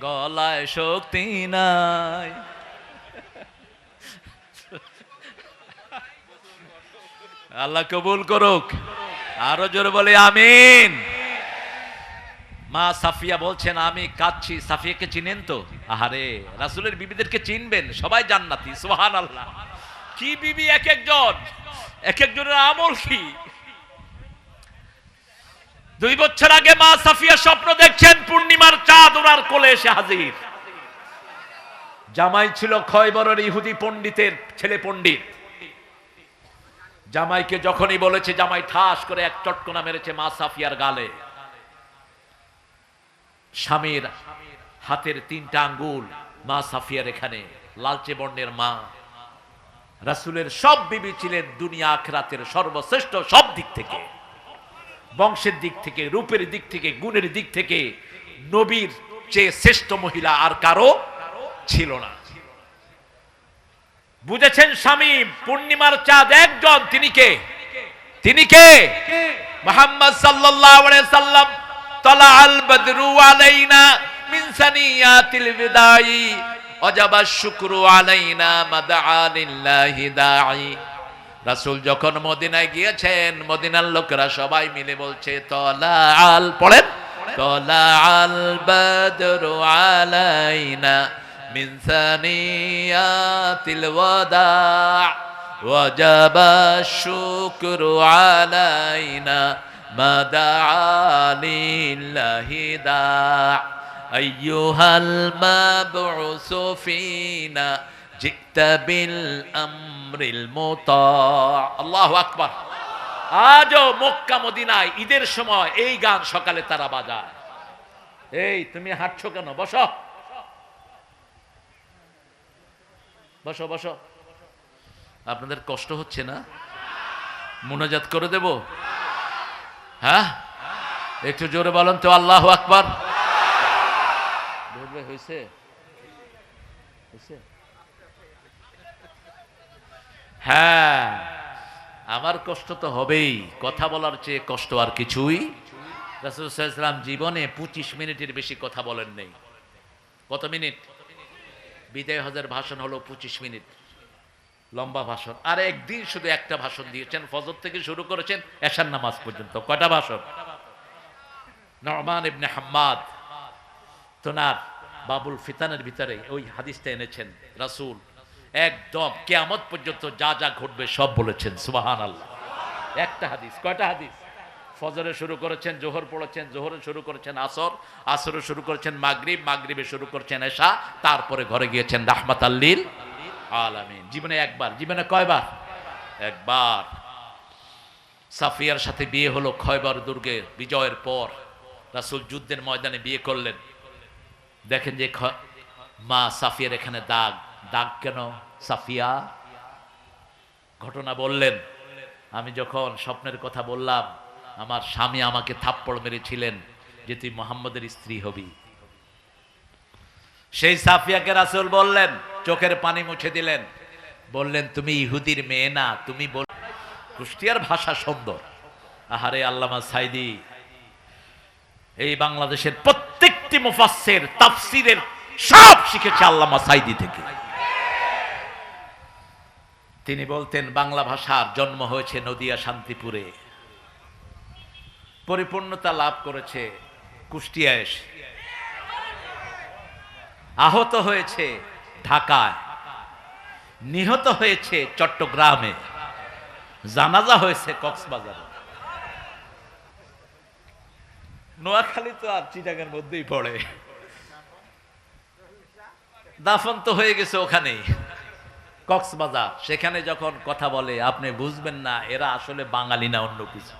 গলায় শক্তি নাই। আল্লাহ কবুল করুক। আরো জোরে বলে আমিন। মা সাফিয়া বলছেন, আমি কাঁদছি। সাফিয়াকে চিনেন তো? আহারে, রাসূলের বিবিদেরকে চিনবেন, সবাই জান্নাতি। সুবহানাল্লাহ। কি বিবি, এক একজনের আমল কি। 2 বছর আগে মা সাফিয়া স্বপ্ন দেখছেন, পূর্ণিমার চাঁদ ওনার কোলে এসে হাজির। জামাই ছিল খয়বরের ইহুদি পণ্ডিতের ছেলে পণ্ডিত। জামাইকে যখনই বলেছে, জামাই ঠাস করে এক চটকনা মেরেছে মা সাফিয়ার গালে। স্বামীর হাতের 3টা আঙ্গুল মা সাফিয়ার এখানে, লালচে বর্ণের মা। রাসূলের সব বিবি ছিলেন দুনিয়া আখিরাতের সর্বশ্রেষ্ঠ, সব দিক থেকে, বংশের দিক থেকে, রূপের দিক থেকে, গুণের দিক থেকে নবীর চেয়ে শ্রেষ্ঠ মহিলা আর কারো ছিল না। বুঝেছেন স্বামী, পূর্ণিমার চাঁদ একজন, তিনি কে? তিনি কে? মুহাম্মদ সাল্লাল্লাহু আলাইহি সাল্লাম। তালাআল বদরু আলাইনা মিন সানিয়াতিল বিদাই ওয়াজাবা শুকরু আলাইনা মাদআ লিল্লাহি দাঈ। রাসূল যখন মদিনায় গিয়েছেন, মদিনার লোকেরা সবাই মিলে বলছে তালাআল, পড়েন, তালাআল বদরু আলাইনা মিন সানিয়াতিল ওয়াদা' ওয়াজাবা শুকরু আলাইনা মাদআ লিল্লাহি দাঈ আইয়ুহাল মাবউসু ফিনা জিতা বিল আমরিল মুতা'। আল্লাহু আকবার। আজও মক্কা মদিনায় ঈদের সময় এই গান সকালে তারা বাজায়। এই তুমি হাঁটছো কেন? বসো বসো বসো। আপনাদের কষ্ট হচ্ছে না? মুনাজাত করে দেব? হ্যাঁ, একটু জোরে বলেন তো আল্লাহু আকবার। হয়েছে? হ্যাঁ, আমার কষ্ট তো হবেই, কথা বলার চেয়ে কষ্ট আর কিছুই। রাসূল সাল্লাল্লাহু আলাইহি ওয়াসাল্লাম জীবনে 25 মিনিটের বেশি কথা বলেন নাই। কত মিনিট? বিদায় হজের ভাষণ হলো 25 মিনিট, লম্বা ভাষণ। আর একদিন শুধু একটা ভাষণ দিয়েছেন, ফজর থেকে শুরু করেছেন এশার নামাজ পর্যন্ত। কয়টা ভাষণ? নু'মান ইবনে হাম্মাদ তোনার বাবুল ফিতানের ভিতরে ওই হাদিসটা এনেছেন। রাসূল একদম কিয়ামত পর্যন্ত যা যা ঘটবে সব বলেছেন। সুবহানাল্লাহ। একটা হাদিস। কয়টা হাদিস? ফজরে শুরু করেছেন, জোহর পড়েছেন, জোহরে শুরু করেছেন আসর, আসরে শুরু করেছেন মাগরিব, মাগরিবে শুরু করেছেন এশা, তারপরে ঘরে গিয়েছেন রাহমাতাল লিল আলামিন। জীবনে একবার, জীবনে কয়বার? একবার। সাফিয়ার সাথে বিয়ে হলো খয়বার দুর্গে বিজয়ের পর। রাসূল যুদ্ধের ময়দানে বিয়ে করলেন। দেখেন যে মা সাফিয়ার এখানে দাগ। দাগ কেন? সাফিয়া ঘটনা বললেন, আমি যখন স্বপ্নের কথা বললাম, আমার স্বামী আমাকে থাপ্পড় মেরেছিলেন যে তুই মুহাম্মদের স্ত্রী হবি। সেই সাফিয়াকে রাসূল বললেন, চোখের পানি মুছে দিলেন, বললেন তুমি ইহুদির মেয়ে না, তুমি বল। কুষ্টিয়ার ভাষা সুন্দর। আহারে আল্লামা সাইদি এই বাংলাদেশের প্রত্যেকটি মুফাসসির তাফসীরের সব শিখেছে আল্লামা সাইদি থেকে। তিনি বলতেন বাংলা ভাষার জন্ম হয়েছে নদিয়া শান্তিপুরে, পরিপূর্ণতা লাভ করেছে কুষ্টিয়ায় এসে, আহত হয়েছে ঢাকায়, নিহত হয়েছে চট্টগ্রামে, জানাজা হয়েছে কক্সবাজারে। নোয়াখালী তো আর চিটাগাঙ্গের মধ্যেই পড়ে, দাফন তো হয়ে গেছে ওখানেই কক্সবাজার। সেখানে যখন কথা বলে আপনি বুঝবেন না এরা আসলে বাঙালি না অন্য কিছু।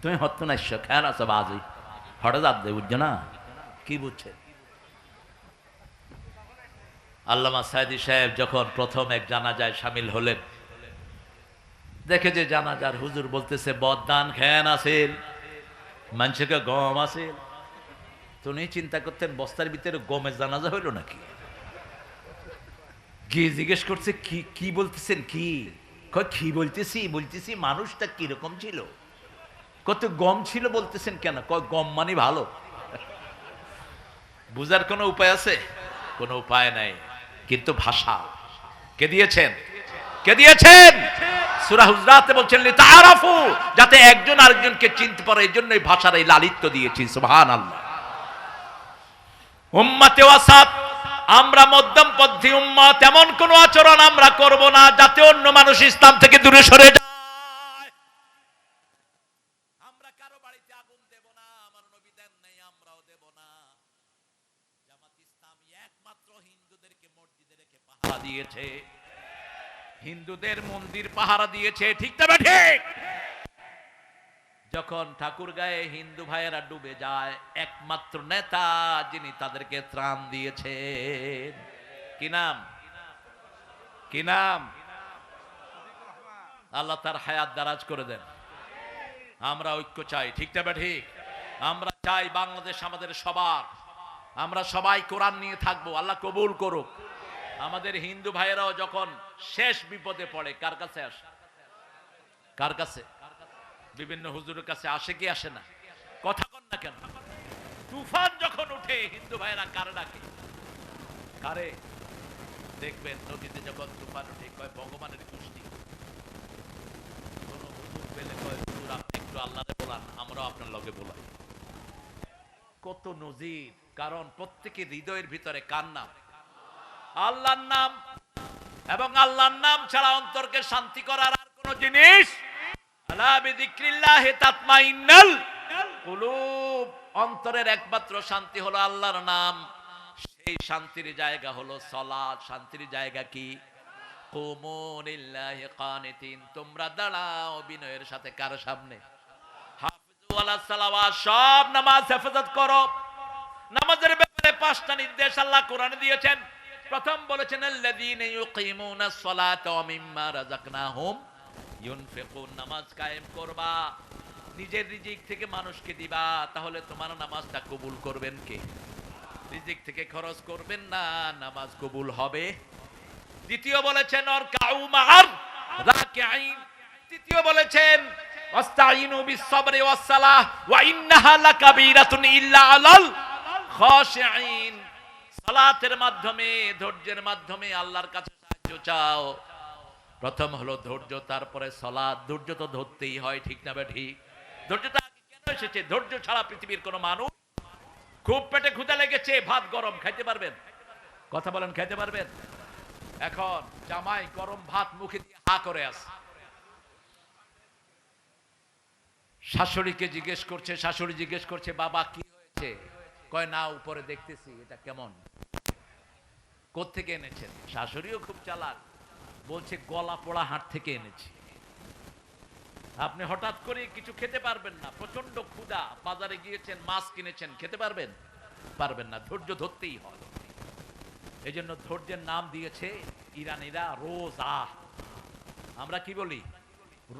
তুমি হত না খেয়াল আছে বাজি হঠাৎ দে বুঝছো না কি বুঝছে। আল্লামা সাইদি সাহেব যখন প্রথম এক জানাজায় শামিল হলেন, দেখে যে জানাজার হুজুর বলতেছে বদদান খেয়ান আসেল, মানুষকে গম আসেল। তো উনি চিন্তা করতেন বস্তার ভিতরে গমের জানাজা হইল নাকি। গিয়ে জিজ্ঞেস করছে কি কি বলতেছেন, কি কি বলতেছি মানুষটা কিরকম ছিল, কত গম ছিল বলতেছেন কেন, গম মানে ভালো। বুঝার কোনো উপায় আছে? কোনো উপায় নাই, কিন্তু ভাষা কে দিয়েছেন? কে দিয়েছেন? সূরা হুজরাতে বলছেন লিতাআরাফু, যাতে একজন আরেকজনকে চিনতে পারে, এই জন্যই ভাষার এই লালিত্য দিয়েছি। সুবহানাল্লাহ। উম্মতে ওয়াসাত, আমরা মধ্যমপন্থী উম্মত, এমন কোন আচরণ আমরা করব না যাতে অন্য মানুষ ইসলাম থেকে দূরে সরে যায়। আমরা কারো বাড়িতে আগুন দেব না, আমার নবী দেন নাই, আমরাও দেব না। জামাত ইসলামী একমাত্র হিন্দুদেরকে মসজিদে রেখে পাহারা দিয়েছে, হিন্দুদের মন্দির পাহারা দিয়েছে, ঠিক না ঠিক? যখন ঠাকুরগাঁয়ে হিন্দু ভাইয়েরা ডুবে যায়, একমাত্র নেতা যিনি তাদেরকে ত্রাণ দিয়েছেন, কি নাম? কি নাম? আল্লাহ তার হায়াত দারাজ করে দেন। আমরা ঐক্য চাই, ঠিক না ঠিক? আমরা চাই বাংলাদেশ আমাদের সবার, আমরা সবাই কোরআন নিয়ে থাকবো, আল্লাহ কবুল করুক। আমাদের হিন্দু ভাইয়েরাও যখন শেষ বিপদে পড়ে কার কাছে আসে? কার কাছে? বিভিন্ন হুজুরের কাছে আসে কি আসে না? কথা কন না কেন? তুফান যখন উঠে হিন্দু ভাইয়েরা কারে ডাকে? কারে? দেখবেন নদীতে যখন তুফান উঠে কয় ভগবানের কুষ্টি, কোন হুজুর পেলে কয় হুজুর আপনি একটু আল্লাহরে বলান, আমরাও আপনার লগে বলাই। কত নজির, কারণ প্রত্যেকের হৃদয়ের ভিতরে কার নাম? আল্লাহর নাম। এবং আল্লাহর নাম ছাড়া অন্তরকে শান্তি করার আর কোন জিনিস আলা বিযিকরিল্লাহি তাতমাইন্নাল কুলুব। অন্তরের একমাত্র শান্তি হলো আল্লাহর নাম। সেই শান্তির জায়গা হলো সালাত। শান্তির জায়গা কি? কুমু লিল্লাহি কানিতিন, তোমরা দাঁড়াও বিনয়ের সাথে কার সামনে? হাফিজু আলাস সালাওয়াত, সব নামাজ হেফাজত করো। নামাজের ব্যাপারে 5টা নির্দেশ আল্লাহ কোরআনে দিয়েছেন। প্রথম বলেছেন আল্লাযীনা ইউকিমুনাস সালাতা ওয়া মিম্মা রাযাকনাহুম ইউনফিকুন, নামাজ কায়েম করবা, নিজের রিজিক থেকে মানুষকে দিবা, তাহলে তোমার নামাজটা কবুল করবেন কে? রিজিক থেকে খরচ করবেন না, নামাজ কবুল হবে। দ্বিতীয় বলেছেন ওয়ারকাউ মা'আর রাকিঈন। তৃতীয় বলেছেন ওয়াস্তাঈনু বিস-সাবরি ওয়াস-সালাহ ওয়া ইন্নাহা লাকাবীরাতুন ইল্লা আলাল খাশিঈন। সালাতের মাধ্যমে, ধৈর্যের মাধ্যমে আল্লাহর কাছে সাহায্য চাও। প্রথম হলো ধৈর্য, তারপরে সালাত। ধৈর্য তো ধরতেই হয়, ঠিক না ঠিক? ধৈর্যটা কেন এসেছে? ধৈর্য ছাড়া পৃথিবীর কোন মানুষ, খুব পেটে ক্ষুধা লেগেছে, ভাত গরম, খাইতে পারবেন? কথা বলেন, খাইতে পারবেন? এখন জামাই গরম ভাত মুখে দিয়ে হা করে আছে, শাশুড়িকে জিজ্ঞেস করছে, শাশুড়ি জিজ্ঞেস করছে বাবা কি হয়েছে? কয় না উপরে দেখতেছি, এটা কেমন, কোত্থেকে এনেছেন? শাশুড়িও খুব চালাক, বলছে গলা পোড়া হাট থেকে এনেছি। আপনি হঠাৎ করে কিছু খেতে পারবেন না, প্রচন্ড ক্ষুধা, বাজারে গিয়েছেন মাছ কিনেছেন, খেতে পারবেন? পারবেন না, ধৈর্য ধরতেই হয়। এই জন্য ধৈর্যের নাম দিয়েছে ইরানিরা রোজা। আমরা কি বলি?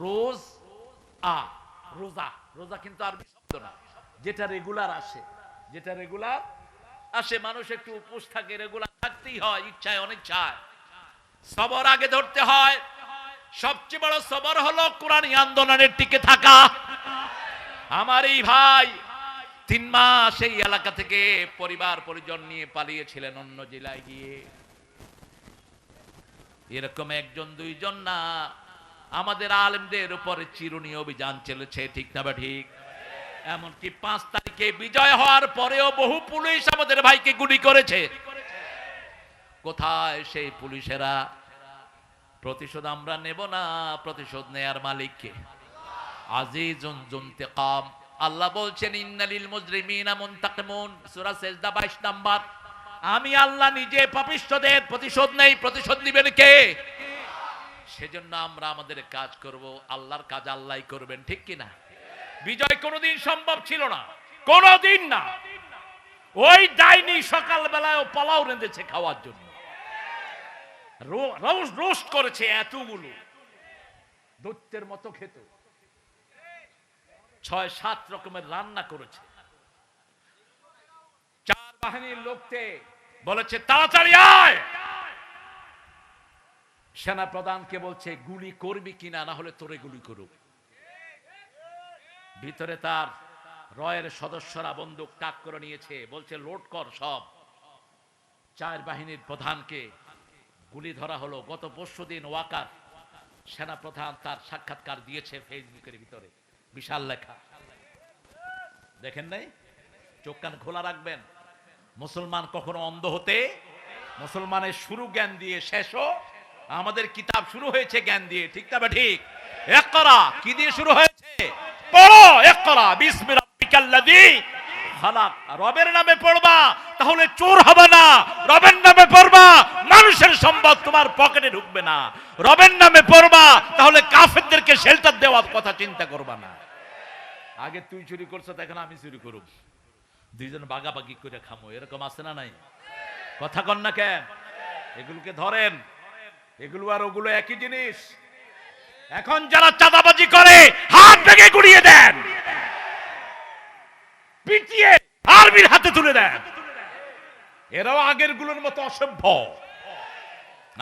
রোজ আ, রোজা। রোজা কিন্তু আরবি শব্দ না, যেটা রেগুলার আসে, যেটা রেগুলার আসে। মানুষ একটু উপোস থাকে, রেগুলার থাকতেই হয়, ইচ্ছায় অনিচ্ছায়। সবর আগে ধরতে হয়। সবচেয়ে বড় সবর হলো কোরআনী আন্দোলনের টিকে থাকা। আমার এই ভাই 3 মাস এই এলাকা থেকে পরিবার পরিজন নিয়ে পালিয়েছিলেন অন্য জেলায় গিয়ে। এরকম একজন দুইজন না, আমাদের আলেমদের উপরে চিরুনি অভিযান চলেছে, ঠিক না বা ঠিক? এমনকি 5 তারিখে বিজয় হওয়ার পরেও বহু পুলিশ আমাদের ভাইকে গুলি করেছে। কোথায় সেই পুলিশেরা? প্রতিশোধ আমরা নেব না, প্রতিশোধ নেয়ার মালিককে। আজিজুন যুনতিকাম। আল্লাহ বলছেন ইন্নালিল মুজরিমিনা মুনতাকিমুন, সূরা সেজদা 22 নাম্বার। আমি আল্লাহ নিজে পাপিষ্ঠদের প্রতিশোধ নেই। প্রতিশোধ নেবেন কে? সেজন্য আমরা আমাদের কাজ করব, আল্লাহর কাজ আল্লাহই করবেন, ঠিক কি না? বিজয় কোনোদিন সম্ভব ছিল না, কোনোদিন না। ওই ডাইনি সকাল বেলায় পোলাও রেঁধেছে খাওয়ার জন্য, রোস্ট করেছে এতগুলো, দৈত্যের মতো খেত, 6-7 রকমের রান্না করেছে। 4 বাহিনীর লোককে বলেছে তাড়াতাড়ি আয়। সেনা প্রধানকে বলছে গুলি করবি কিনা, না হলে তোরে গুলি করুক। ভিতরে তার রয়ের সদস্যরা বন্দুক তাক করে নিয়েছে, বলছে লোড কর সব। 4 বাহিনীর প্রধানকে গুলি ধরা হলো। গত পরশুদিন ওয়াকার সেনা প্রধান তার সাক্ষাৎকার দিয়েছে ফেসবুকের ভিতরে, বিশাল লেখা, দেখেন নাই? চোখ কান খোলা রাখবেন। মুসলমান কখনো অন্ধ হতে, মুসলমানের শুরু জ্ঞান দিয়ে, শেষও আমাদের কিতাব শুরু হয়েছে জ্ঞান দিয়ে, ঠিক না ঠিক? ইকরা কি দিয়ে শুরু হয়েছে? পড়ো, ইকরা বিসমি রাব্বিকাল্লাযী খালাক। রবের নামে পড়বা, তাহলে চোর হবে না। রবের নামে পড়বা, মানুষের সম্পদ তোমার পকেটে ঢুকবে না। রবের নামে পড়বা, তাহলে কাফেরদেরকে শেল্টার দেওয়ার কথা চিন্তা করবা না। আগে তুই চুরি করছো, এখন আমি চুরি করব, দুইজন বাগাবাগি করে খামো, এরকম আছে না নাই? কথা কন না কেন? এগুলোকে ধরেন, এগুলো আর ওগুলো একই জিনিস। এখন যারা চাঁদাবাজি করে হাত ভেঙে গুড়িয়ে দেন, পিটিয়ে আর্মির হাতে তুলে দেন। এরাও আগের গুলোর মতো অসভ্য।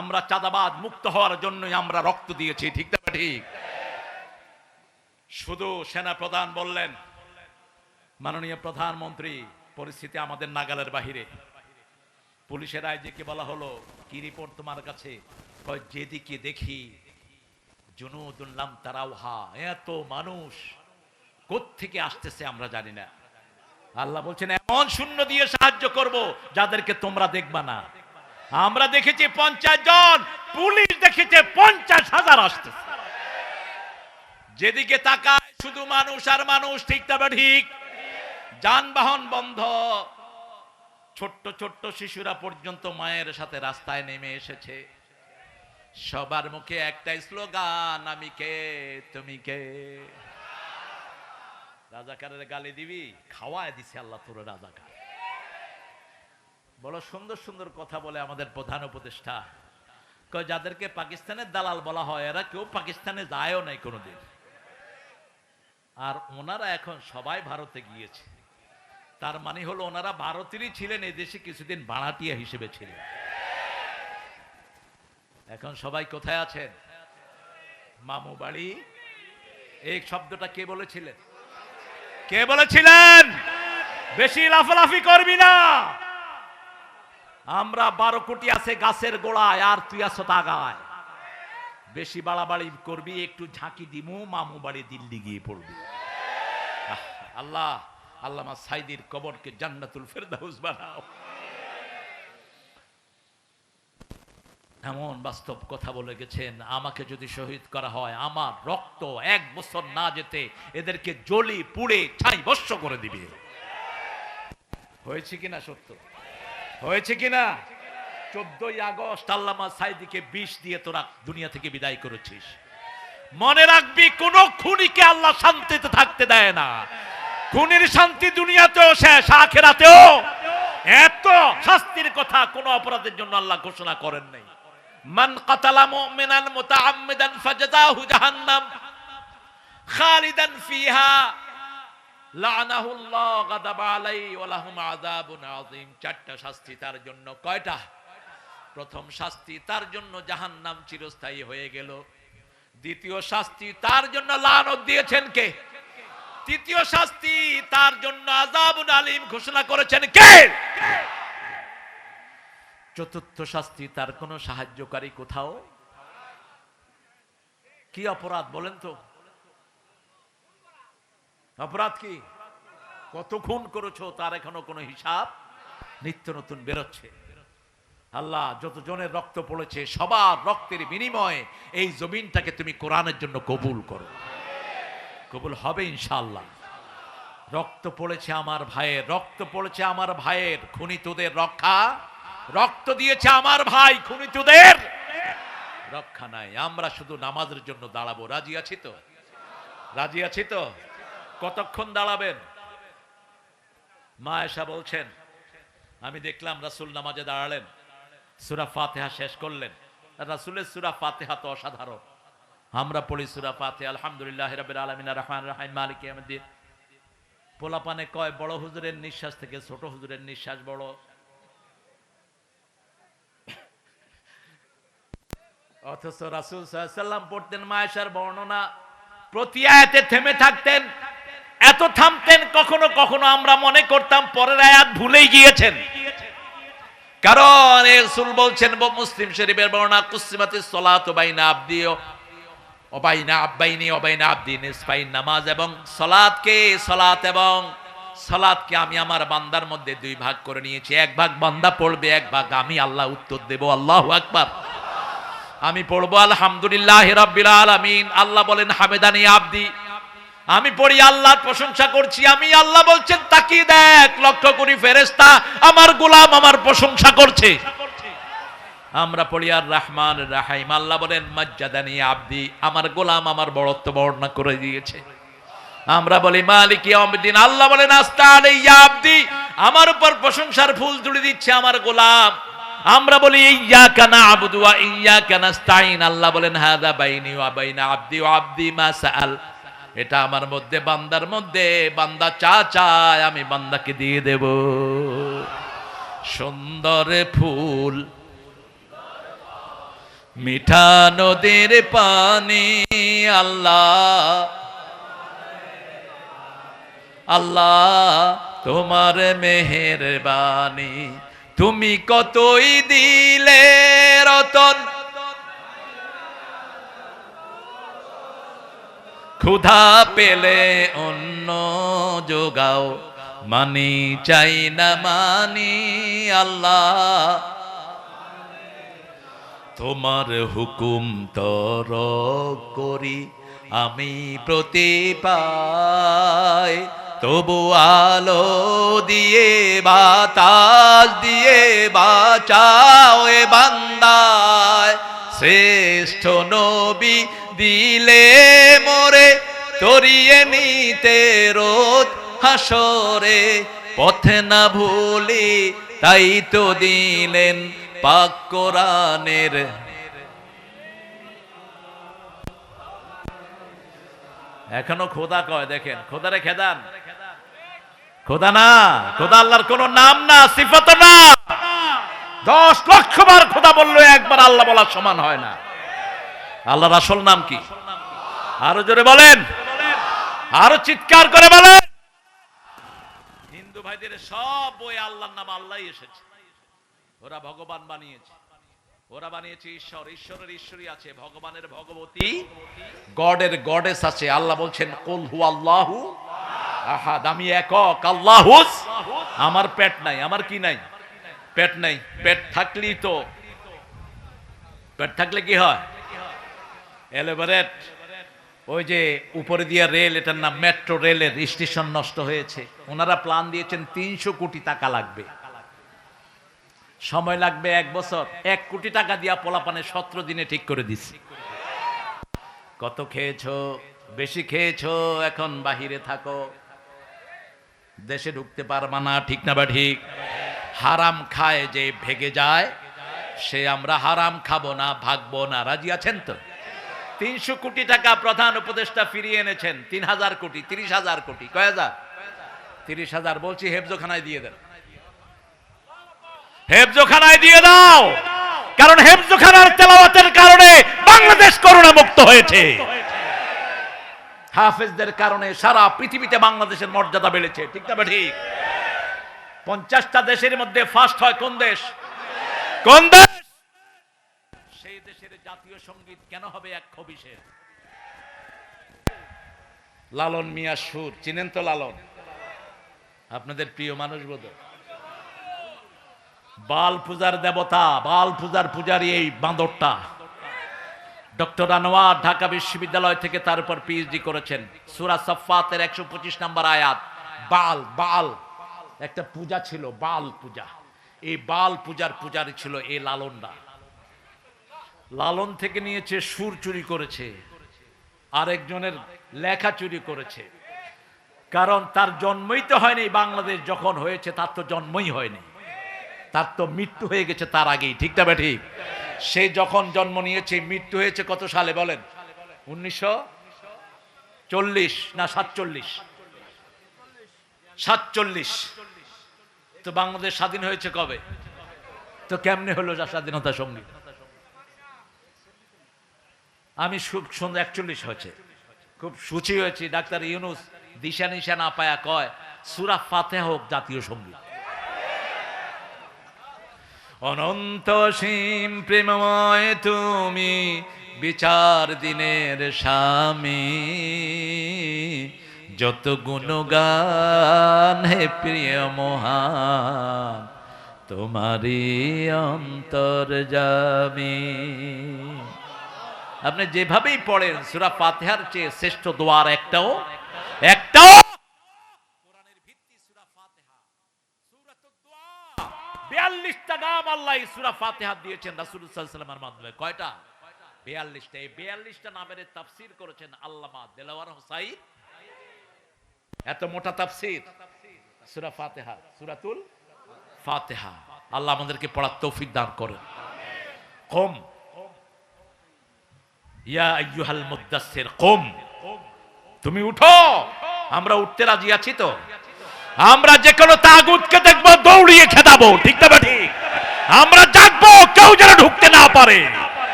আমরা চাঁদাবাজ মুক্ত হওয়ার জন্যই আমরা রক্ত দিয়েছি, ঠিক না ঠিক? শুধু সেনা প্রধান বললেন, মাননীয় প্রধানমন্ত্রী, পরিস্থিতি আমাদের নাগালের বাহিরে। পুলিশের আইজিকে বলা হলো কি রিপোর্ট তোমার কাছে? কয় যেদিকে দেখি জুনুদুন লাম তারাউহা, এত মানুষ কোত্থেকে আসতেছে আমরা জানি না। আল্লাহ বলছেন এমন শূন্য দিয়ে সাহায্য করব যাদেরকে তোমরা দেখবা না। আমরা দেখেছি 50 জন, পুলিশ দেখেছে 50,000 আসতেছে। যেদিকে তাকায় শুধু মানুষ আর মানুষ, ঠিক না ঠিক? যানবাহন বন্ধ, ছোট্ট ছোট্ট শিশুরা পর্যন্ত মায়ের সাথে রাস্তায় নেমে এসেছে। সবার মুখে একটাই স্লোগান, আমি কে তুমি কে। রাজাকারের গালি দিবি, খাওয়ায় দিছে আল্লাহ তোর রাজাকার। বড় সুন্দর সুন্দর কথা বলে আমাদের প্রধান উপদেষ্টা, কয় যাদেরকে পাকিস্তানের দালাল বলা হয় এরা কেউ পাকিস্তানে যায়ও নাই কোনোদিন, আর ওনারা এখন সবাই ভারতে গিয়েছে। তার মানে হলো ওনারা ভারতেরই ছিলেন, এই দেশে কিছুদিন ভাড়াটিয়া হিসেবে ছিলেন। এখন সবাই কোথায় আছেন? মামু বাড়ি। এই শব্দটা কে বলেছিলেন? কে বলেছিলেন? বেশি লাফালাফি করবি না। আমরা 12 কোটি আছে গাছের গোড়ায়, আর তুই আছো তাগায়। বেশি বাড়াবাড়ি করবি, একটু ঝাঁকি দিমু, মামু বাড়ি দিল্লি গিয়ে পড়বি। আল্লাহ আল্লামা সাইদির কবরকে জান্নাতুল ফেরদাউস বানাও। এমন বাস্তব কথা বলে গেছেন, আমাকে যদি শহীদ করা হয় আমার রক্ত 1 বছর না যেতে এদেরকে জ্বলি পুড়ে ছাই ভস্ম করে দিবে। হয়েছে কিনা সত্য? হয়েছে কিনা? 14ই আগস্ট আল্লামা সাঈদীকে বিষ দিয়ে তোরা দুনিয়া থেকে বিদায় করেছিস। মনে রাখবি, কোন খুনিকে আল্লাহ শান্তিতে থাকতে দেয় না। খুনির শান্তি দুনিয়াতেও শেষ, আখিরাতেও। এত শাস্তির কথা কোন অপরাধের জন্য আল্লাহ ঘোষণা করেন নাই। মান কাতালা মুমিনান মুতাআম্মিদান ফাজাযাহু জাহান্নাম খালিদান ফিহা লানাহুল্লাহ গাদাবা আলাইহি ওয়া লাহুম আযাবুন আযীম। 4টা শাস্তি তার জন্য। কয়টা? প্রথম শাস্তি তার জন্য জাহান্নাম চিরস্থায়ী হয়ে গেল। দ্বিতীয় শাস্তি তার জন্য লানত দিয়েছেন কে? তৃতীয় শাস্তি তার জন্য আযাবুন আলীম ঘোষণা করেছেন কে? চতুর্থ শাস্তি তার কোনো সাহায্যকারী কোথাও। কি অপরাধ বলেন তো? অপরাধ কি? কত খুন করেছো তার এখনো কোনো হিসাব নিত্য নতুন বেরোচ্ছে। আল্লাহ যত জনের রক্ত পড়েছে সবার রক্তের বিনিময়ে এই জমিনটাকে তুমি কোরআনের জন্য কবুল করো। কবুল হবে ইনশাআল্লাহ। রক্ত পড়েছে আমার ভাইয়ের, রক্ত পড়েছে আমার ভাইয়ের, খুনিতদের রক্ষা, রক্ত দিয়েছে আমার ভাই, খুনিতদের রক্ষা নাই। আমরা শুধু নামাজের জন্য দাঁড়াবো। রাজি আছি তো? রাজি আছি তো? কতক্ষণ দাঁড়াবেন? মা আয়েশা বলছেন, আমি দেখলাম রাসূল নামাজে দাঁড়ালেন, সূরা ফাতিহা শেষ করলেন। রাসূলের সূরা ফাতিহা তো অসাধারণ। আমরা পড়ি সূরা ফাতিহা আলহামদুলিল্লাহি রাব্বিল আলামিন আর রহমানির রহিম মালিকি ইয়াউমিদ্দিন। পোলাপানে কয় বড় হুজুরের নিঃশ্বাস থেকে ছোট হুজুরের নিঃশ্বাস বড়। অথচ রাসূল সাল্লাল্লাহু আলাইহি ওয়াসাল্লাম পড়তেন মা আয়েশার বর্ণনা, প্রতি আয়াতে থেমে থাকতেন, এত থামতেন কখনো কখনো আমরা মনে করতাম পরের আয়াত ভুলেই গিয়েছেন। কারণ রাসূল বলছেন, মুসলিম শরীফের বর্ণনা, কুসিমাতিস সালাতু বাইনা আবদি ও বাইনা আব্বাইনি ও বাইনা আবদি নিসফাইন। নামাজ এবং সালাতকে, সালাত এবং সালাতকে আমি আমার বান্দার মধ্যে 2 ভাগ করে নিয়েছি। 1 ভাগ বান্দা পড়বে, 1 ভাগ আমি আল্লাহ উত্তর দেব। আল্লাহু আকবার। আমি পড়বো আলহামদুলিল্লাহি রাব্বিল আলামিন, আল্লাহ বলেন হামেদানি আবদি। আমি পড়ি আল্লাহর প্রশংসা করছি, আমি আল্লাহ বলছেন তাকিয়ে দেখ, লক্ষ্য করি ফেরেশতা আমার গোলাম আমার প্রশংসা করছে। আমরা পড়ি আর রহমান রাহিম, আল্লাহ বলেন মাজ্জাদানি আবদি, আমার গোলাম আমার বড়ত্ব বর্ণনা করে দিয়েছে। আমরা বলি মালিক ইয়াউমিদ্দিন, আল্লাহ বলেন আস্তানি ইয়া আবদি, আমার উপর প্রশংসার ফুল জুড়ে দিচ্ছে আমার গোলাম। আমরা বলি ইয়্যাকা না'বুদু ওয়া ইয়্যাকা নাস্তাঈন, আল্লাহ বলেন হাযা বাইনি ওয়া বাইনা আবদি ওয়া আবদি মা সাআল, এটা আমার মধ্যে বান্দার মধ্যে, বান্দা চা চায় আমি বান্দাকে দিয়ে দেব। সুন্দর ফুল মিঠা নদীর পানি, আল্লাহ আল্লাহ তোমার মেহেরবানি, তুমি কতই দিলে রতন, ক্ষুধা পেলে অন্ন যোগাও, মানি চাই না মানি আল্লাহ, তোমার হুকুম তরক করি আমি প্রতি পাই, তবু আলো দিয়ে বাতাস দিয়ে বাঁচাও এ বান্দায়, শ্রেষ্ঠ নবী দিলে মোরে তরিয়ে নিতে রোদ হাসরে, পথে না ভুলি তাই তো দিলেন পাক কোরআনের। এখনো খোদা কয়, দেখেন খোদারে খেদান, খোদা না, খোদা আল্লাহর কোন নাম না, সিফাত না। 10 লক্ষ বার খোদা বললো একবার আল্লাহ বলার সমান হয় না। আল্লাহর আসল নাম কি? আরো জোরে বলেন, আরো চিৎকার করে বলেন। হিন্দু ভাইদের সব বই আল্লাহর নাম আল্লাহই এসেছে। ওরা ভগবান বানিয়েছে, ওরা বানিয়েছে ঈশ্বর, ঈশ্বরের ঈশ্বরী আছে, ভগবানের ভগবতী, গডের গডেস আছে। আল্লাহ বলছেন কুল হুয়াল্লাহু আহাদ, আমি একক, আল্লাহুস। আমার পেট নাই, আমার কি নাই? পেট নাই। পেট থাকলেই তো পেট থাকলে কি হয়? এলেবারেট ওই যে উপরে দিয়ে রেল, এটার নাম মেট্রো রেলের স্টেশন নষ্ট হয়েছে। ওনারা প্ল্যান দিয়েছেন 300 কোটি টাকা লাগবে, সময় লাগবে 1 বছর। 1 কোটি টাকা দিয়া পোলাপানে 17 দিনে ঠিক করে দিছি। কত খেয়েছো? বেশি খেয়েছো, এখন বাহিরে থাকো, দেশে ঢুকতে পারবা না। ঠিক না বা ঠিক? হারাম খায় যে ভেগে যায়, সে আমরা হারাম খাবো না, ভাগবো না। রাজি আছেন তো? 300 কোটি টাকা প্রধান উপদেষ্টা ফিরিয়ে এনেছেন। 3000 কোটি, 30,000 কোটি, কয় হাজার? 30,000 বলছি হেফজোখানায় দিয়ে দেন, হেফজোখানায় দিয়ে দাও। কারণ হেফজোখানার তেলাওয়াতের কারণে বাংলাদেশ করোনা মুক্ত হয়েছে। হাফেজদের কারণে সারা পৃথিবীতে বাংলাদেশের মর্যাদা বেড়েছে। ঠিক না ঠিক? 50টা দেশের মধ্যে ফার্স্ট হয় কোন দেশ? কোন দেশ? সেই দেশের জাতীয় সঙ্গীত কেন হবে 120-এর? লালন মিয়া সুর, চিনেন তো লালন? আপনাদের প্রিয় মানুষ বোধ। বাল পূজার দেবতা, বাল পূজার পূজারী এই বাঁদরটা। ডক্টর আনোয়ার ঢাকা বিশ্ববিদ্যালয় থেকে তার উপর পিএইচডি করেছেন। সূরা সাফফাতের 125 নম্বর আয়াত। বাল, বাল একটা পূজা ছিল, বাল পূজা। এই বাল পূজার পূজারী ছিল এই লালনরা। লালন থেকে নিয়েছে, সুর চুরি করেছে, আরেকজনের লেখা চুরি করেছে। কারণ তার জন্মই তো হয়নি। বাংলাদেশ যখন হয়েছে তার তো জন্মই হয়নি, তার তো মৃত্যু হয়ে গেছে তার আগেই। ঠিক না ঠিক? সে যখন জন্ম নিয়েছে, মৃত্যু হয়েছে কত সালে বলেন? 1940 না 47? 47। তো বাংলাদেশ স্বাধীন হয়েছে কবে? তো কেমনে হলো স্বাধীনতা সঙ্গীত? আমি খুব সুন্দর 41 হয়েছে, খুব সুচি হয়েছি। ডাক্তার ইউনুস দিশা নিশা না পায়া কয় সূরা ফাতিহা হোক জাতীয় সঙ্গীত। অনন্ত সীম প্রেমময় তুমি, বিচার দিনের স্বামী, যত গুণগান হে প্রিয় মহান, তোমারই অন্তর্যামী। আপনি যেভাবেই পড়েন, সূরা ফাতিহার চেয়ে শ্রেষ্ঠ দোয়ার একটাও 42টা নাম আল্লাহ সূরা ফাতিহা দিয়েছেন রাসূলুল্লাহ সাল্লাল্লাহু আলাইহি ওয়াসাল্লামের মাধ্যমে। কয়টা? 42টা। এই 42টা নামের তাফসীর করেছেন আল্লামা দেলাওয়ার হোসাইন। এত মোটা তাফসীর সূরা ফাতিহা, সূরাতুল ফাতিহা। আল্লাহ আমাদেরকে পড়ার তৌফিক দান করেন। কুম ইয়া আইয়ুহাল মুদ্দাসসির কুম, তুমি উঠো। আমরা উঠতে রাজি আছি তো? আমরা যে কোনো তাগুতকে দেখবো দৌড়িয়ে খেদাবো। ঠিক না ঠিক? আমরা জাগবো, কেউ যেন ঢুকতে না পারে।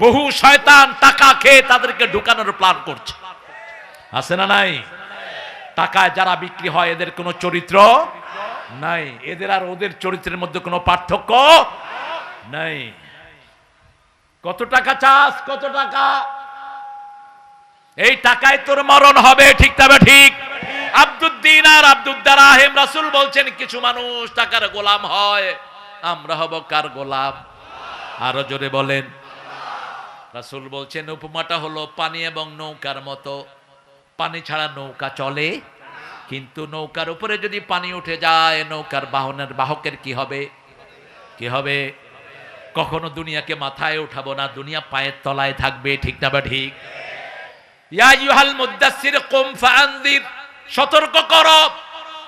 বহু শয়তান টাকা খেয়ে তাদেরকে ঢুকানোর প্ল্যান করছে, আছে না নাই? টাকায় যারা বিক্রি হয় এদের কোনো চরিত্র নাই, এদের আর ওদের চরিত্রের মধ্যে কোনো পার্থক্য নাই। কত টাকা চাস? কত টাকা? এই টাকায় তোর মরণ হবে। ঠিক না ঠিক? আব্দুদ্দিন আর আব্দুদ্দারাহিম, রাসূল বলছেন কিছু মানুষ টাকার গোলাম হয়, আমরা হব কার গোলাম? আরো জোরে বলেন। রাসূল বলছেন উপমাটা হলো পানি এবং নৌকার মতো। পানি ছাড়া নৌকা চলে, কিন্তু নৌকার উপরে যদি পানি উঠে যায়, নৌকার বাহকের কি হবে? কি হবে? কখনো দুনিয়াকে মাথায় উঠাবো না, দুনিয়া পায়ের তলায় থাকবে। ঠিক না বা ঠিক? ইয়া আইয়ুহাল মুদ্দাসসির কুম ফাআনযির, সতর্ক করো।